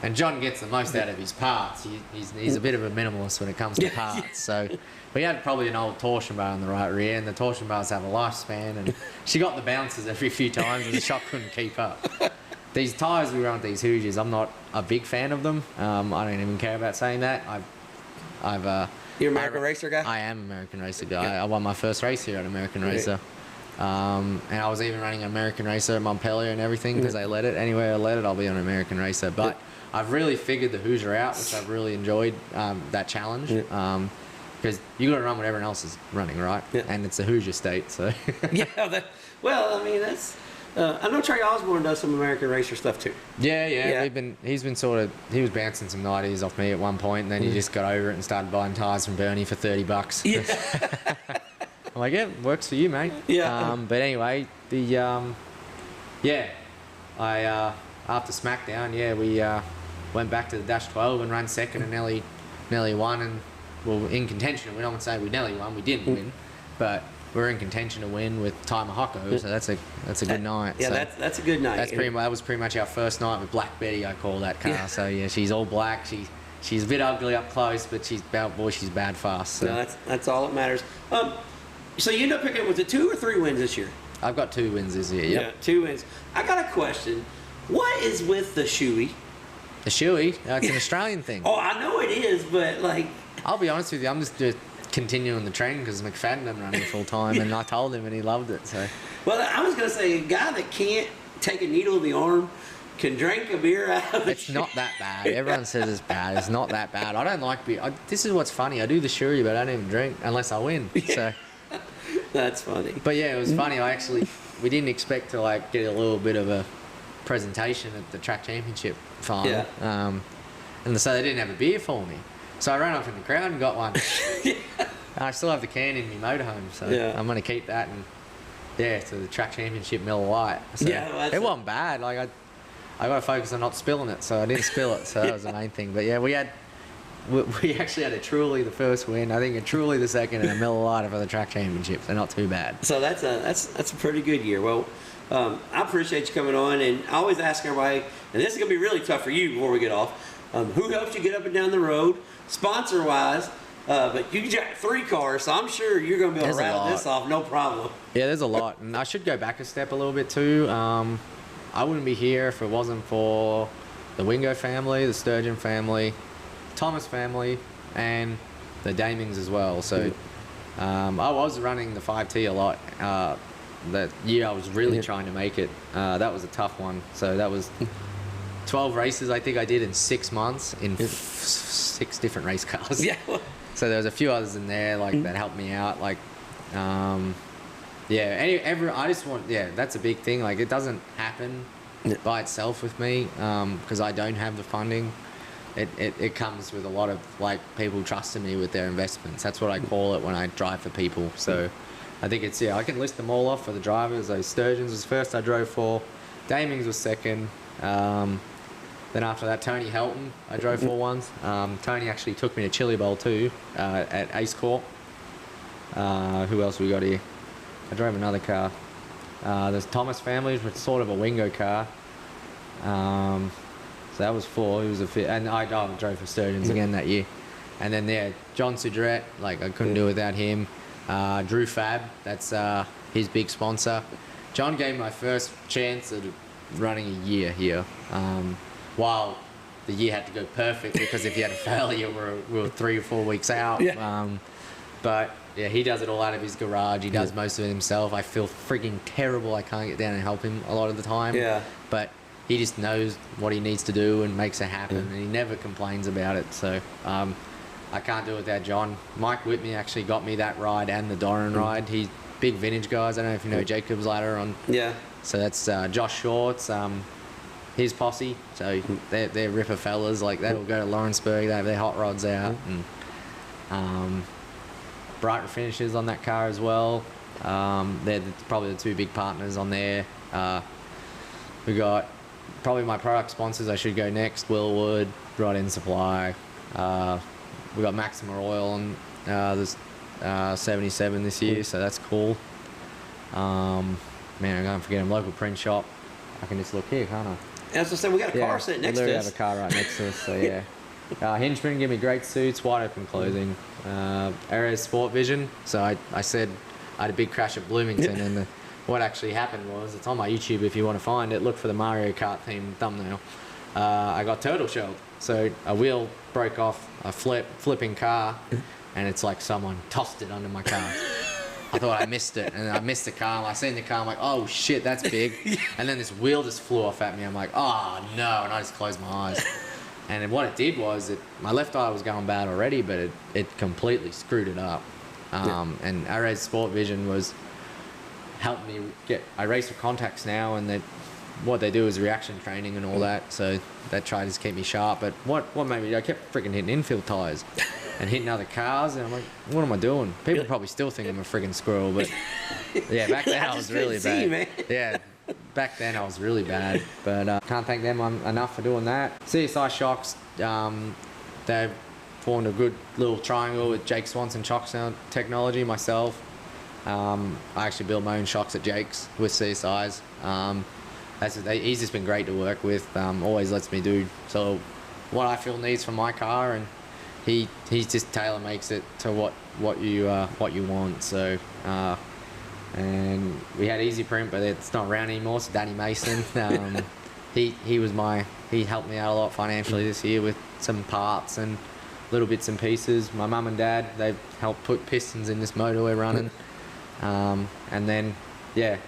And John gets the most out of his parts. He's a bit of a minimalist when it comes to parts. So, we had probably an old torsion bar on the right rear. And the torsion bars have a lifespan. And she got the bounces every few times and the shock couldn't keep up. These tyres we run with these Hoosiers, I'm not a big fan of them. I don't even care about saying that. You're an American Racer guy? I am an American Racer guy. I won my first race here at American Racer. And I was even running an American Racer at Montpellier and everything because they let it. Anywhere I let it, I'll be on an American Racer. But I've really figured the Hoosier out, which I've really enjoyed that challenge. Because you got to run what everyone else is running, right? Yeah. And it's a Hoosier state, so. Well, I mean, that's... I know Trey Osborne does some American Racer stuff too. Yeah. He's been he was bouncing some 90s off me at one point, and then he just got over it and started buying tyres from Bernie for $30. Yeah. I'm like, yeah, works for you, mate. Yeah. But anyway, after SmackDown, we went back to the Dash 12 and ran second and nearly won, and well, in contention to win. I wouldn't say we nearly won, we didn't win, but we're in contention to win with Timer Hocko, so that's a good night. Yeah, so that's a good night. that was pretty much our first night with Black Betty, I call that car. Yeah. So yeah, she's all black. She's a bit ugly up close, but she's bad fast. So. No, that's all that matters. So you end up picking, was it 2 or 3 wins this year? I've got 2 wins this year. Yep. Yeah, 2 wins. I got a question. What is with the shoey? The shoey? It's an Australian thing. Oh, I know it is, but like... I'll be honest with you, I'm just continuing the training because McFadden didn't run it full time, and I told him and he loved it. So. Well, I was going to say, a guy that can't take a needle in the arm can drink a beer out of It's not that bad. Everyone says it's bad. It's not that bad. I don't like beer. This is what's funny. I do the shoey, but I don't even drink unless I win. Yeah. So. That's funny. But yeah, it was funny. We didn't expect to like get a little bit of a presentation at the track championship final. Yeah. And so they didn't have a beer for me. So I ran up in the crowd and got one. Yeah. I still have the can in my motorhome, so I'm going to keep that and to the track championship Miller Lite. So it wasn't bad. Like I got to focus on not spilling it, so I didn't spill it. So that was the main thing. But yeah, we actually had a Truly the first win, I think a Truly the second, and a Miller Lite for the track championship. So not too bad. So that's a pretty good year. Well, I appreciate you coming on, and I always ask everybody, and this is gonna be really tough for you before we get off. Who helps you get up and down the road, sponsor wise? But you got 3 cars, so I'm sure you're gonna be able to rattle this off, no problem. Yeah, there's a lot, and I should go back a step a little bit too. I wouldn't be here if it wasn't for the Wingo family, the Sturgeon family, Thomas family, and the Damings as well. So I was running the 5T a lot. That year I was really trying to make it. That was a tough one. So that was 12 races I think I did in 6 months in 6 different race cars. Yeah. So there was a few others in there that helped me out. Like, I just want, that's a big thing. Like, it doesn't happen by itself with me because I don't have the funding. It comes with a lot of like people trusting me with their investments. That's what I call it when I drive for people. So I think it's I can list them all off for the drivers. Those Sturgeons was first I drove for, Damings was second. Then after that, Tony Helton I drove for once. Tony actually took me to Chili Bowl too at Ace Court. Who else we got here? I drove another car. There's Thomas family, which is sort of a Wingo car. So that was 4. He was a 5th, and I drove for Sturgeons again that year. And then John Sudrette, like I couldn't do without him. Drew Fab, that's his big sponsor. John gave my first chance at running a year here. While the year had to go perfect because if you had a failure, we were 3 or 4 weeks out. Yeah. But yeah, he does it all out of his garage. He does most of it himself. I feel freaking terrible. I can't get down and help him a lot of the time. Yeah. But he just knows what he needs to do and makes it happen, and he never complains about it. So I can't do it without John. Mike Whitney actually got me that ride and the Doran ride. He's big vintage guys. I don't know if you know Jacob's Ladder on. Yeah. So that's Josh Shorts, his posse. So they're ripper fellas. Like they'll go to Lawrenceburg. They have their hot rods out. And Brighton Finishes on that car as well. They're probably the 2 big partners on there. We got probably my product sponsors. I should go next. Willwood, Rod End Supply. We got Maxima Oil and this 77 this year, so that's cool. Man, I'm going to forget them. Local print shop. I can just look here, can't I? As I said, we got a car sitting next to us. We have a car right next to us, so yeah. Hinchman give me great suits, wide open clothing. Ares Sport Vision. So I said I had a big crash at Bloomington, and what actually happened was, it's on my YouTube if you want to find it. Look for the Mario Kart themed thumbnail. I got turtle shelled. So a wheel broke off a flipping car, and it's like someone tossed it under my car. I thought I missed it, and I missed the car. I seen the car, I'm like, oh shit, that's big. And then this wheel just flew off at me. I'm like, oh no, and I just closed my eyes. And what it did was, my left eye was going bad already, but it completely screwed it up. And Ares Sport Vision helped me I race with contacts now, and what they do is reaction training and all that, so that tries to just keep me sharp. But what made me, I kept freaking hitting infield tires and hitting other cars, and I'm like, what am I doing? People probably still think I'm a freaking squirrel, but yeah, back then I was really bad. Man. Yeah, back then I was really bad, but can't thank them enough for doing that. CSI Shocks, they've formed a good little triangle with Jake Swanson Shock Sound Technology, myself. I actually build my own shocks at Jake's with CSI's. He's just been great to work with. Always lets me do so what I feel needs for my car, and he just tailor makes it to what you want. So and we had Easy Print, but it's not around anymore. So Danny Mason, he helped me out a lot financially this year with some parts and little bits and pieces. My mum and dad, they've helped put pistons in this motor we're running. And then, yeah,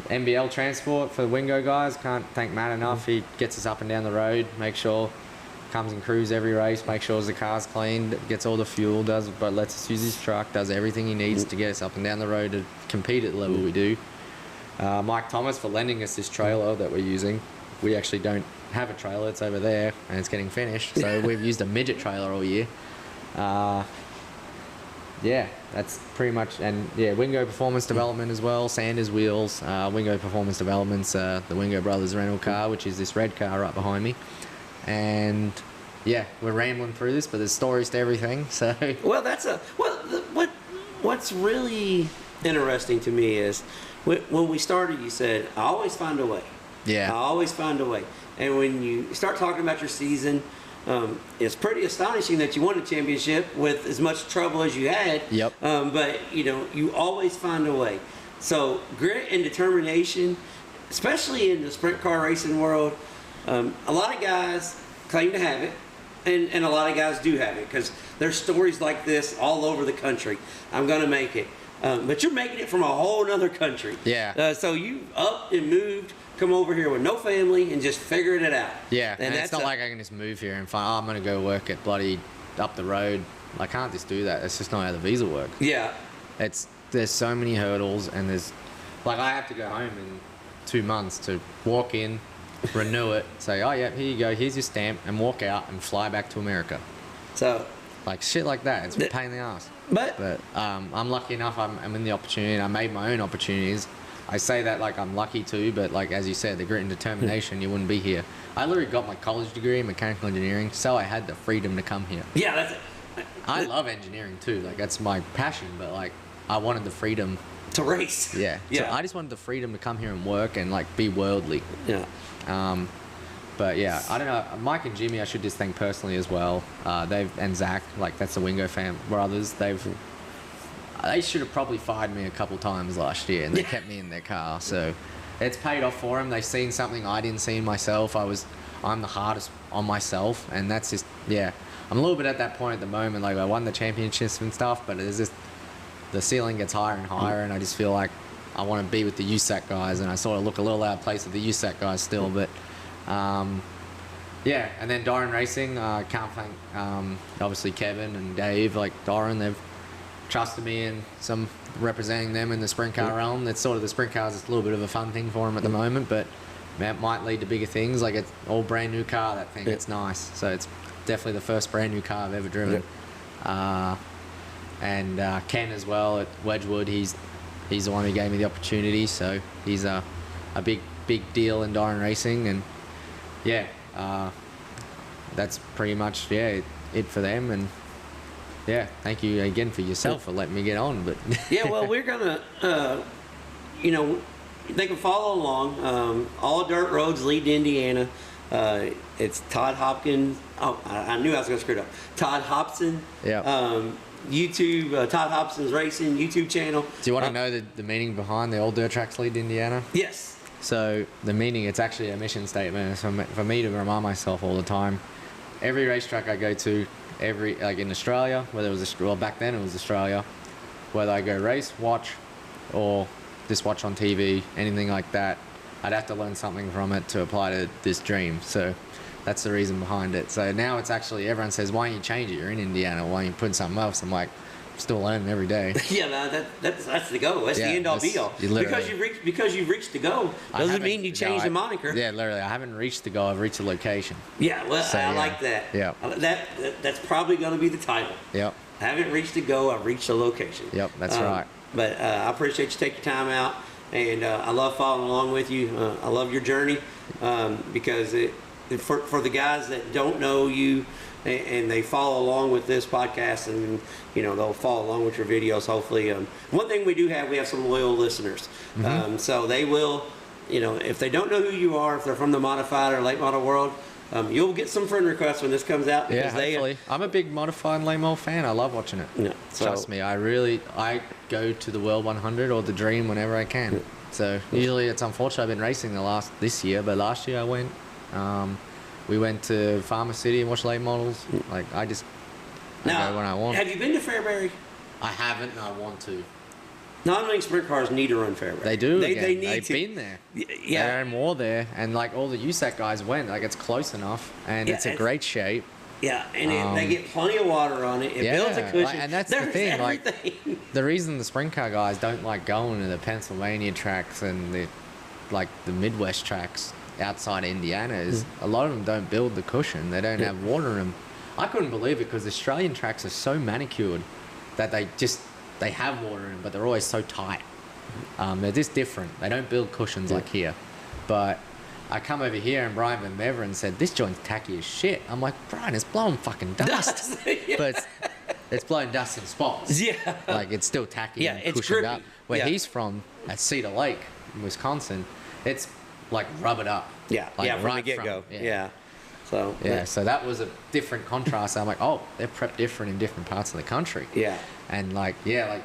MBL Transport for the Wingo guys. Can't thank Matt enough. He gets us up and down the road, make sure, comes and crews every race, make sure the car's clean, gets all the fuel, but lets us use his truck, does everything he needs to get us up and down the road to compete at the level we do. Mike Thomas for lending us this trailer that we're using. We actually don't have a trailer, it's over there and it's getting finished, so we've used a midget trailer all year. Yeah, that's pretty much, and yeah, Wingo Performance Development as well, Sanders Wheels, Wingo Performance Development's the Wingo Brothers rental car, which is this red car right behind me. And yeah, we're rambling through this, but there's stories to everything, so. Well, what's really interesting to me is, when we started, you said, I always find a way. Yeah. I always find a way. And when you start talking about your season, it's pretty astonishing that you won a championship with as much trouble as you had. Yep. But you always find a way. So grit and determination, especially in the sprint car racing world, a lot of guys claim to have it, and a lot of guys do have it, because there's stories like this all over the country. I'm gonna make it, but you're making it from a whole other country. Yeah. So you up and moved. Come over here with no family and just figuring it out. Yeah, and it's not like I can just move here and find, I'm going to go work at bloody up the road. I can't just do that. That's just not how the visa works. Yeah. There's so many hurdles, and I have to go home in 2 months to walk in, renew it, say, oh yeah, here you go, here's your stamp, and walk out and fly back to America. So. Like shit like that. It's a pain in the ass. But I'm lucky enough, I'm in the opportunity, and I made my own opportunities. I say that like I'm lucky too, but like as you said, the grit and determination, you wouldn't be here. I literally got my college degree in mechanical engineering, so I had the freedom to come here. Yeah, that's it. I love engineering too, like that's my passion, but like I wanted the freedom to race. Yeah. Yeah. So I just wanted the freedom to come here and work and like be worldly. Yeah. But yeah, I don't know. Mike and Jimmy, I should just thank personally as well. And Zach, like that's the Wingo brothers. They should have probably fired me a couple times last year, and they kept me in their car. So it's paid off for them. They've seen something I didn't see in myself. I'm the hardest on myself, and that's just, yeah. I'm a little bit at that point at the moment. Like I won the championships and stuff, but it's just the ceiling gets higher and higher, and I just feel like I want to be with the USAC guys, and I sort of look a little out of place with the USAC guys still, but. Yeah, and then Doran Racing, can't thank obviously Kevin and Dave, like Doran, they've trusted me in some representing them in the sprint car realm. That's sort of the sprint cars, it's a little bit of a fun thing for them at the moment, but that might lead to bigger things. Like it's all brand new car, that thing, it's nice. So it's definitely the first brand new car I've ever driven. And Ken as well at Wedgwood, he's the one who gave me the opportunity, so he's a big deal in Darren Racing, and yeah, that's pretty much it for them. And yeah, thank you again for yourself for letting me get on. But yeah, well, we're gonna they can follow along. All dirt roads lead to Indiana. It's Todd Hopkins. Oh, I knew I was gonna screw it up. Todd Hobson. Yeah. YouTube, Todd Hobson's Racing YouTube channel. Do you want to know the meaning behind the all dirt tracks lead to Indiana? Yes. So the meaning, it's actually a mission statement. So for me to remind myself all the time, every racetrack I go to, like in Australia, whether it was back then it was Australia, whether I go race, watch, or just watch on TV, anything like that, I'd have to learn something from it to apply to this dream. So that's the reason behind it. So now it's actually, everyone says, why don't you change it? You're in Indiana. Why don't you put something else? I'm like, I'm still learning every day. Yeah, no, that's the goal. That's the end all be all. Because you've reached the goal doesn't mean you change the moniker. Yeah, literally, I haven't reached the goal. I've reached the location. Yeah, well, so, I like that. Yeah. That's probably going to be the title. Yep. I haven't reached the goal. I've reached the location. Yep, that's right. But I appreciate you taking your time out, and I love following along with you. I love your journey because for the guys that don't know you and they follow along with this podcast, and they'll follow along with your videos hopefully. One thing we have some loyal listeners. So they will, if they don't know who you are, if they're from the modified or late model world, you'll get some friend requests when this comes out. Yeah, hopefully. I'm a big modified and late model fan. I love watching it. Yeah, Trust me, I go to the World 100 or the Dream whenever I can. So usually it's unfortunate I've been racing this year, but last year I went. We went to Farmer City and watched late models. Like I go when I want. Have you been to Fairbury? I haven't, and I want to. Non-wing sprint cars need to run Fairbury. They do. They need They've to. been there. Yeah. There are more there, and like all the USAC guys went. Like it's close enough, and it's a great shape. Yeah, and they get plenty of water on it. It builds a cushion. And that's the thing. Everything. Like the reason the sprint car guys don't like going to the Pennsylvania tracks and the Midwest tracks outside Indiana is a lot of them don't build the cushion. They don't have water in them. I couldn't believe it because Australian tracks are so manicured that they have water in them, but they're always so tight. They're just different. They don't build cushions like here. But I come over here and Brian Van Beveren said, this joint's tacky as shit. I'm like, Brian, it's blowing fucking dust. But it's blowing dust in spots. Yeah. Like it's still tacky and it's cushioned grippy. up. Where he's from, at Cedar Lake, in Wisconsin, it's like rubbered up. Yeah, like from the get-go. Yeah. So so that was a different contrast. I'm like, oh, they're prepped different in different parts of the country. Yeah. And like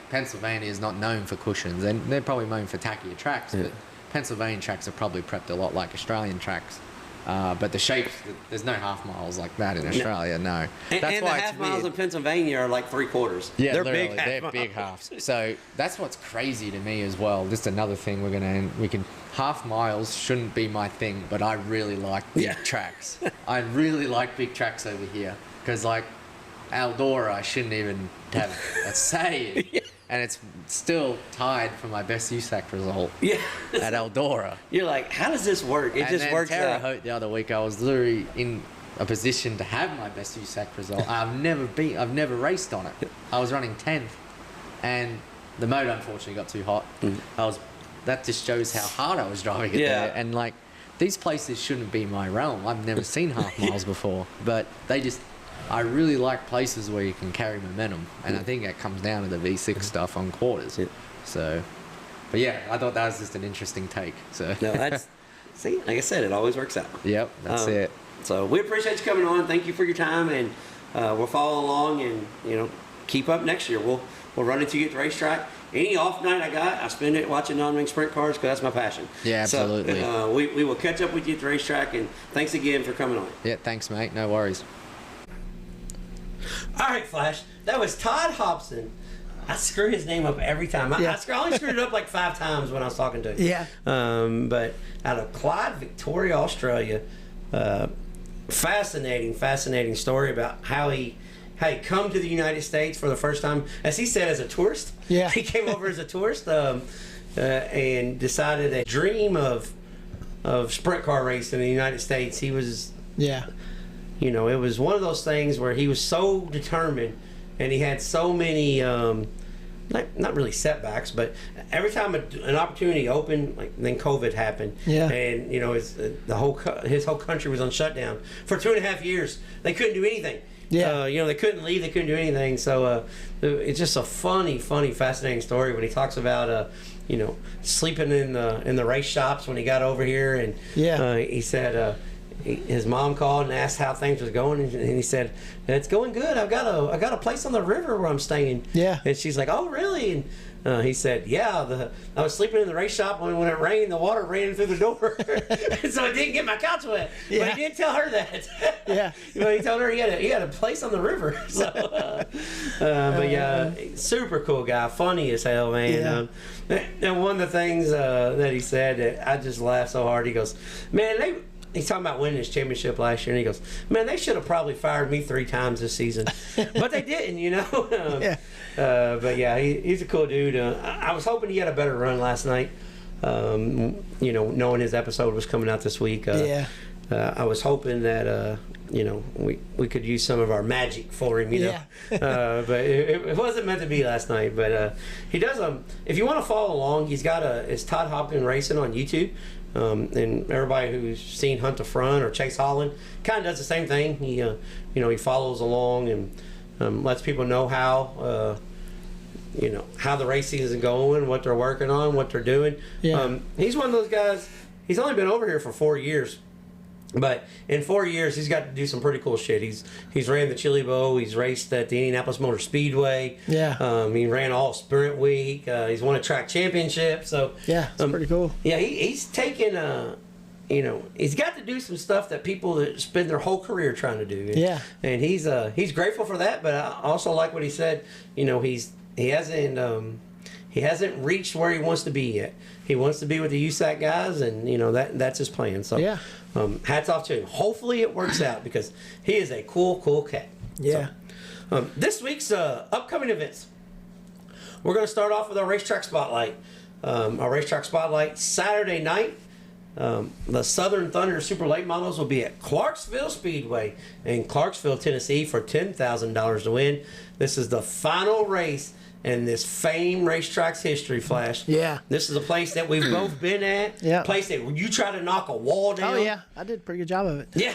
Pennsylvania is not known for cushions, and they're probably known for tackier tracks, but Pennsylvania tracks are probably prepped a lot like Australian tracks. But the shapes, there's no half miles like that in Australia, no. That's why the half miles in Pennsylvania are like 3/4. Yeah, they're big halves. So that's what's crazy to me as well. Just another thing half miles shouldn't be my thing, but I really like big tracks. I really like big tracks over here because like Eldora, I shouldn't even have a say. And it's still tied for my best USAC result at Eldora. You're like, how does this work? It just works Terre out. Haute the other week, I was literally in a position to have my best USAC result. I've never raced on it. I was running 10th, and the motor unfortunately got too hot. That just shows how hard I was driving it there. And like, these places shouldn't be my realm. I've never seen half miles before, but I really like places where you can carry momentum, and I think that comes down to the V6 stuff on quarters. So, but yeah, I thought that was just an interesting take. So no, see, like I said, it always works out. Yep, that's it. So we appreciate you coming on. Thank you for your time, and we'll follow along, and keep up next year. We'll run into you at the racetrack. Any off night I spend it watching non-wing sprint cars because that's my passion. Yeah, absolutely. So, we will catch up with you at the racetrack, and thanks again for coming on. Yeah, thanks, mate. No worries. All right, Flash. That was Todd Hobson. I screw his name up every time. I only screwed it up like 5 times when I was talking to him. Yeah. But out of Clyde, Victoria, Australia, fascinating story about how he come to the United States for the first time, as he said, as a tourist. Yeah. He came over as a tourist and decided a dream of sprint car racing in the United States. He was it was one of those things where he was so determined, and he had so many not really setbacks, but every time an opportunity opened, like then COVID happened. Yeah. And his whole country was on shutdown for 2.5 years. They couldn't do anything. Yeah. They couldn't leave. They couldn't do anything. So it's just a funny, fascinating story when he talks about sleeping in the race shops when he got over here, and he said. His mom called and asked how things was going, and he said, "It's going good. I got a place on the river where I'm staying." Yeah. And she's like, "Oh, really?" And he said, "Yeah. I was sleeping in the race shop when it rained. The water ran through the door, so I didn't get my couch wet." Yeah. But he didn't tell her that. Yeah. He told her he had a place on the river. So, but yeah, super cool guy, funny as hell, man. Yeah. And one of the things that he said that I just laughed so hard. He goes, "Man, he's talking about winning his championship last year, and he goes, "Man, they should have probably fired me 3 times this season, but they didn't, But yeah, he's a cool dude. I was hoping he had a better run last night. Knowing his episode was coming out this week. I was hoping that we could use some of our magic for him, but it wasn't meant to be last night. But he does if you want to follow along, he's got it's Todd Hobson Racing on YouTube. And everybody who's seen Hunt the Front or Chase Holland kind of does the same thing. He follows along and lets people know how the race season is going, what they're working on, what they're doing. Yeah. He's one of those guys. He's only been over here for 4 years, but in 4 years he's got to do some pretty cool shit. He's ran the Chili Bowl. He's raced at the Indianapolis Motor Speedway. Yeah. He ran all Sprint Week. He's won a track championship. So yeah, it's pretty cool. Yeah, he's taken he's got to do some stuff that people that spend their whole career trying to do. And he's grateful for that. But I also like what he said. He hasn't reached where he wants to be yet. He wants to be with the USAC guys, and that's his plan. So yeah. Hats off to him. Hopefully it works out because he is a cool cat. Yeah. So, this week's upcoming events. We're going to start off with our racetrack spotlight. Our racetrack spotlight Saturday night. The Southern Thunder Super Late Models will be at Clarksville Speedway in Clarksville, Tennessee for $10,000 to win. This is the final race in this famed racetrack's history, Flash. Yeah. This is a place that we've both been at. Yeah. Place that you try to knock a wall down. Oh, yeah. I did a pretty good job of it. Yeah.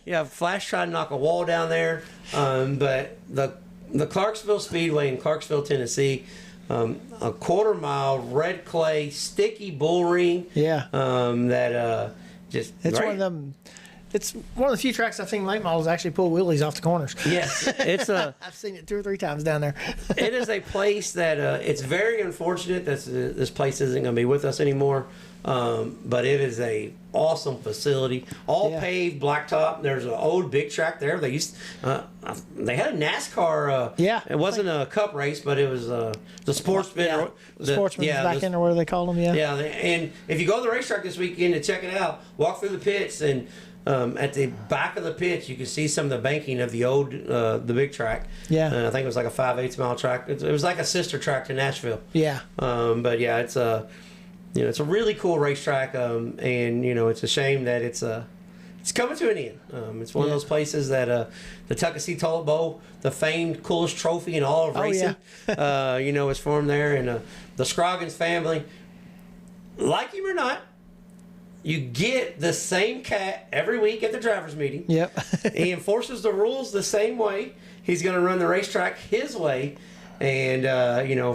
Yeah, Flash tried to knock a wall down there. But the Clarksville Speedway in Clarksville, Tennessee, a 1/4 mile red clay sticky bull ring. Yeah. That just it's great. one of them. It's one of the few tracks I've seen late models actually pull wheelies off the corners. Yes, it's a. I've seen it 2 or 3 times down there. It is a place that it's very unfortunate that this place isn't going to be with us anymore. But it is a awesome facility, all paved, blacktop. There's an old big track there. They they had a NASCAR. It wasn't a cup race, but it was the sportsman. Yeah, the sportsman's back in, or what do they call them? Yeah. Yeah, and if you go to the racetrack this weekend to check it out, walk through the pits, and at the back of the pits you can see some of the banking of the old the big track. Yeah. I think it was like a 5/8 mile track. It was like a sister track to Nashville. Yeah. But yeah, it's a. It's a really cool racetrack, and it's a shame that it's coming to an end. It's one of those places that the Tuckasee Toilet Bowl, the famed coolest trophy in all of racing, is formed there, and the Scroggins family, like him or not, you get the same cat every week at the drivers' meeting. Yep. He enforces the rules the same way. He's going to run the racetrack his way, and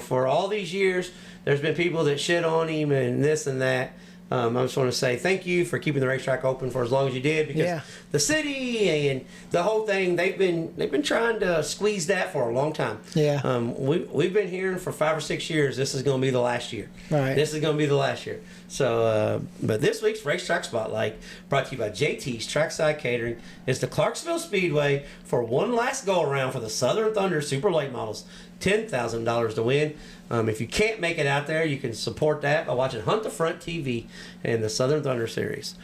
for all these years. There's been people that shit on him and this and that. I just want to say thank you for keeping the racetrack open for as long as you did, because the city and the whole thing, they've been trying to squeeze that for a long time. Yeah. We've been hearing for 5 or 6 years this is going to be the last year. Right. This is going to be the last year. So, but this week's racetrack spotlight, brought to you by JT's Trackside Catering, is the Clarksville Speedway for one last go around for the Southern Thunder Super Late Models. $10,000 to win. If you can't make it out there, you can support that by watching Hunt the Front TV and the Southern Thunder Series.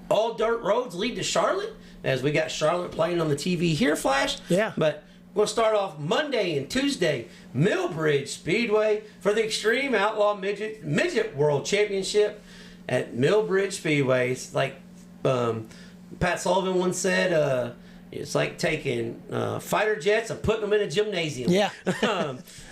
All dirt roads lead to Charlotte, as we got Charlotte playing on the TV here, Flash. Yeah. But we'll start off Monday and Tuesday, Millbridge Speedway for the Extreme Outlaw Midget World Championship at Millbridge Speedway. It's like Pat Sullivan once said, It's like taking fighter jets and putting them in a gymnasium. Yeah.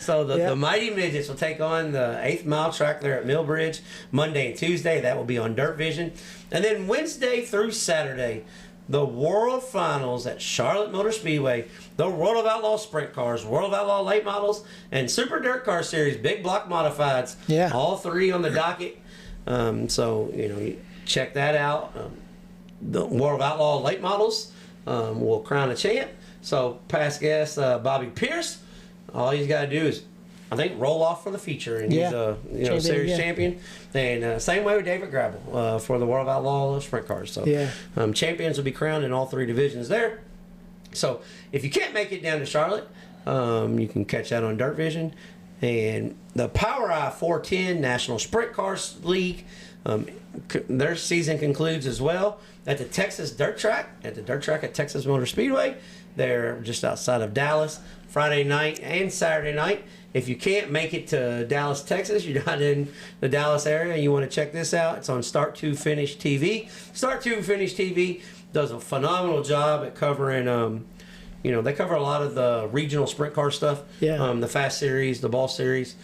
So the Yeah. Mighty Midgets will take on the 8th Mile track there at Millbridge Monday and Tuesday. That will be on Dirt Vision. And then Wednesday through Saturday, the World Finals at Charlotte Motor Speedway, the World of Outlaw Sprint Cars, World of Outlaw Late Models, and Super Dirt Car Series Big Block Modifieds. Yeah. All three on the docket. So, you check that out. The World of Outlaw Late Models will crown a champ. So, past guest Bobby Pierce, all he's got to do is, I think, roll off for the feature, and he's a Champion, series champion. And same way with David Grabble for the World of Outlaw Sprint Cars. So, champions will be crowned in all three divisions there. So, if you can't make it down to Charlotte, you can catch that on Dirt Vision. And the Power Eye 410 National Sprint Cars League, their season concludes as well at the Texas Dirt Track, at Texas Motor Speedway. They're just outside of Dallas, Friday night and Saturday night. If you can't make it to Dallas, Texas, you're not in the Dallas area, you want to check this out, it's on Start to Finish TV. Start to Finish TV does a phenomenal job at covering, they cover a lot of the regional sprint car stuff, the Fast Series, the Ball Series.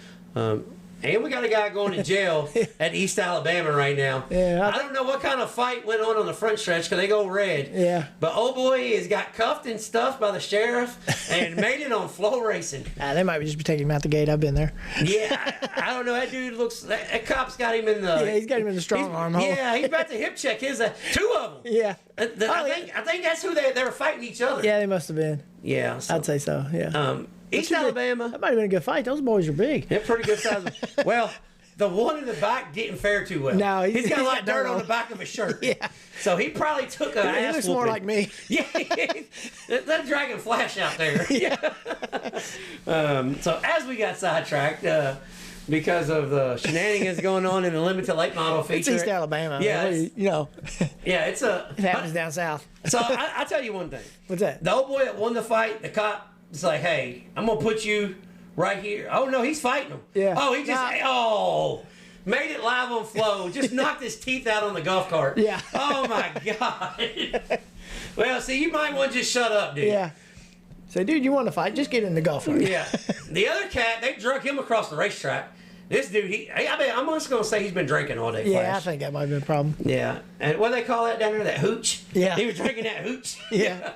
And we got a guy going to jail at East Alabama right now. Yeah, I don't know what kind of fight went on the front stretch because they go red. Yeah. But old boy has got cuffed and stuffed by the sheriff and made it on Flow Racing. They might just be taking him out the gate. I've been there. Yeah, I don't know. That dude looks. That cop's got him in the. Yeah, he's got him in the strong arm hole. Yeah, he's about to hip check his. Two of them. Yeah. I think that's who they were fighting each other. Yeah, they must have been. Yeah, so, I'd say so. Yeah. East Alabama. That might have been a good fight. Those boys are big. They're pretty good size. Well, the one in the back didn't fare too well. No, he's got a lot of dirt on the back of his shirt. Yeah. So he probably took an ass He looks whooping. more like me. Yeah. That dragging flash out there. Yeah. So as we got sidetracked, because of the shenanigans going on in the limited late model feature. It's East Alabama. Yeah. Yeah, it happens down south. So I'll tell you one thing. What's that? The old boy that won the fight, the cop, is like, hey, I'm going to put you right here. Oh, no, he's fighting him. Yeah. Oh, he just, made it live on Flow. Just knocked his teeth out on the golf cart. Yeah. Oh, my God. Well, see, you might want to just shut up, dude. Yeah. Say, dude, you want to fight? Just get in the golf cart. Yeah. The other cat, they drug him across the racetrack. This dude, I'm just going to say he's been drinking all day. Yeah, Flash. I think that might have been a problem. Yeah. And what do they call that down there? That hooch? Yeah. He was drinking that hooch? Yeah.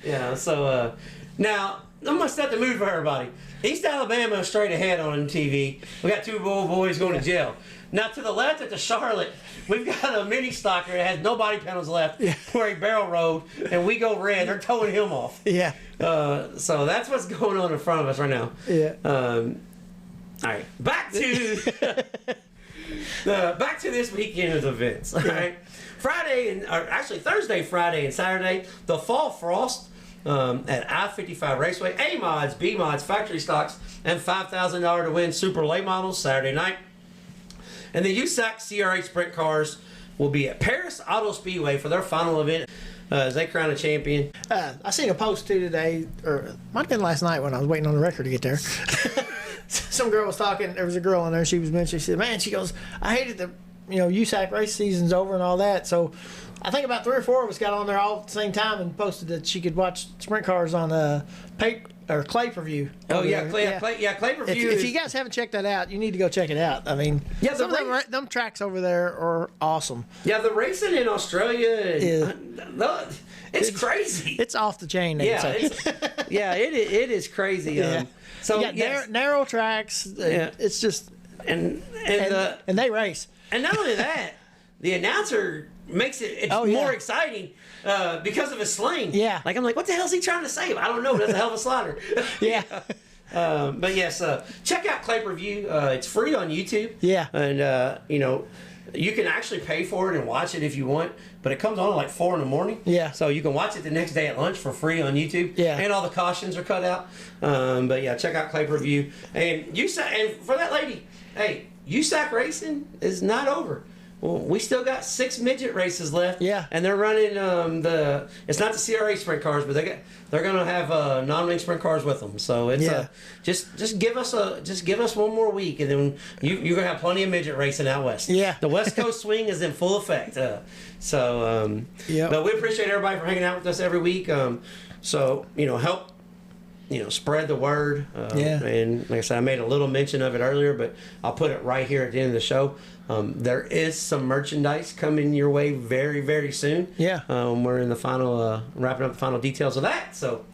Yeah, so, now, I'm going to set the mood for everybody. East Alabama is straight ahead on TV. We got two old boys going to jail. Now, to the left at the Charlotte, we've got a mini stalker that has no body panels left where he barrel rolled, and we go red. They're towing him off. Yeah. So that's what's going on in front of us right now. Yeah. All right, back to this weekend's events. All right, Thursday, Friday, and Saturday, the Fall Frost at I-55 Raceway, A mods, B mods, factory stocks, and $5,000 to win Super Late Models Saturday night. And the USAC CRA Sprint Cars will be at Paris Auto Speedway for their final event as they crown a champion. I seen a post too today, or it might have been last night when I was waiting on the record to get there. Some girl was talking. There was a girl in there. She was mentioning. She said, "Man," she goes, "I hated the, USAC race season's over and all that." So, I think about 3 or 4 of us got on there all at the same time and posted that she could watch sprint cars on Clay per view. Oh yeah, Clay per view. If you guys haven't checked that out, you need to go check it out. I mean, some of them tracks over there are awesome. Yeah, the racing in Australia, it's crazy. It's off the chain. It is crazy. Yeah. So you got narrow tracks. It's just and they race. And not only that, the announcer makes it's more exciting because of his slang. Yeah. Like I'm like, what the hell is he trying to say? I don't know. That's a hell of a slider. Yeah. But yes, check out Clay per view. It's free on YouTube. Yeah. And you can actually pay for it and watch it if you want, but it comes on at like 4 in the morning. Yeah. So you can watch it the next day at lunch for free on YouTube. Yeah. And all the cautions are cut out. But yeah, check out Clay per view. And for that lady, hey, USAC racing is not over. Well, we still got 6 midget races left. Yeah. And they're running it's not the CRA sprint cars, but they're gonna have non-wing sprint cars with them. So it's just give us one more week, and then you're gonna have plenty of midget racing out west. Yeah. The West Coast swing is in full effect. But we appreciate everybody for hanging out with us every week. So help. Spread the word. And like I said, I made a little mention of it earlier, but I'll put it right here at the end of the show. There is some merchandise coming your way very, very soon. Yeah. We're in the final, wrapping up the final details of that. So,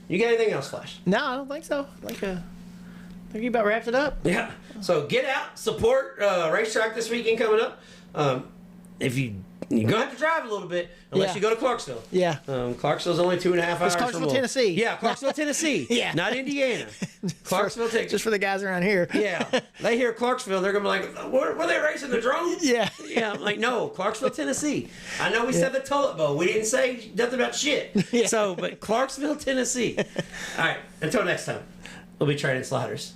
you got anything else, Flash? No, I don't think so. I think you about wrapped it up. Yeah. So get out, support racetrack this weekend coming up. If you're gonna have to drive a little bit unless you go to Clarksville. Yeah. Clarksville's only 2.5 hours. It's Clarksville, Tennessee. Yeah, Clarksville, Tennessee. Yeah. Not Indiana. Clarksville, Texas. Just for the guys around here. Yeah. They hear Clarksville, they're gonna be like, were they racing the drone? Yeah. Yeah. I'm like, no, Clarksville, Tennessee. I know we said the toilet bowl. We didn't say nothing about shit. Yeah. So, but Clarksville, Tennessee. All right. Until next time, we'll be training sliders.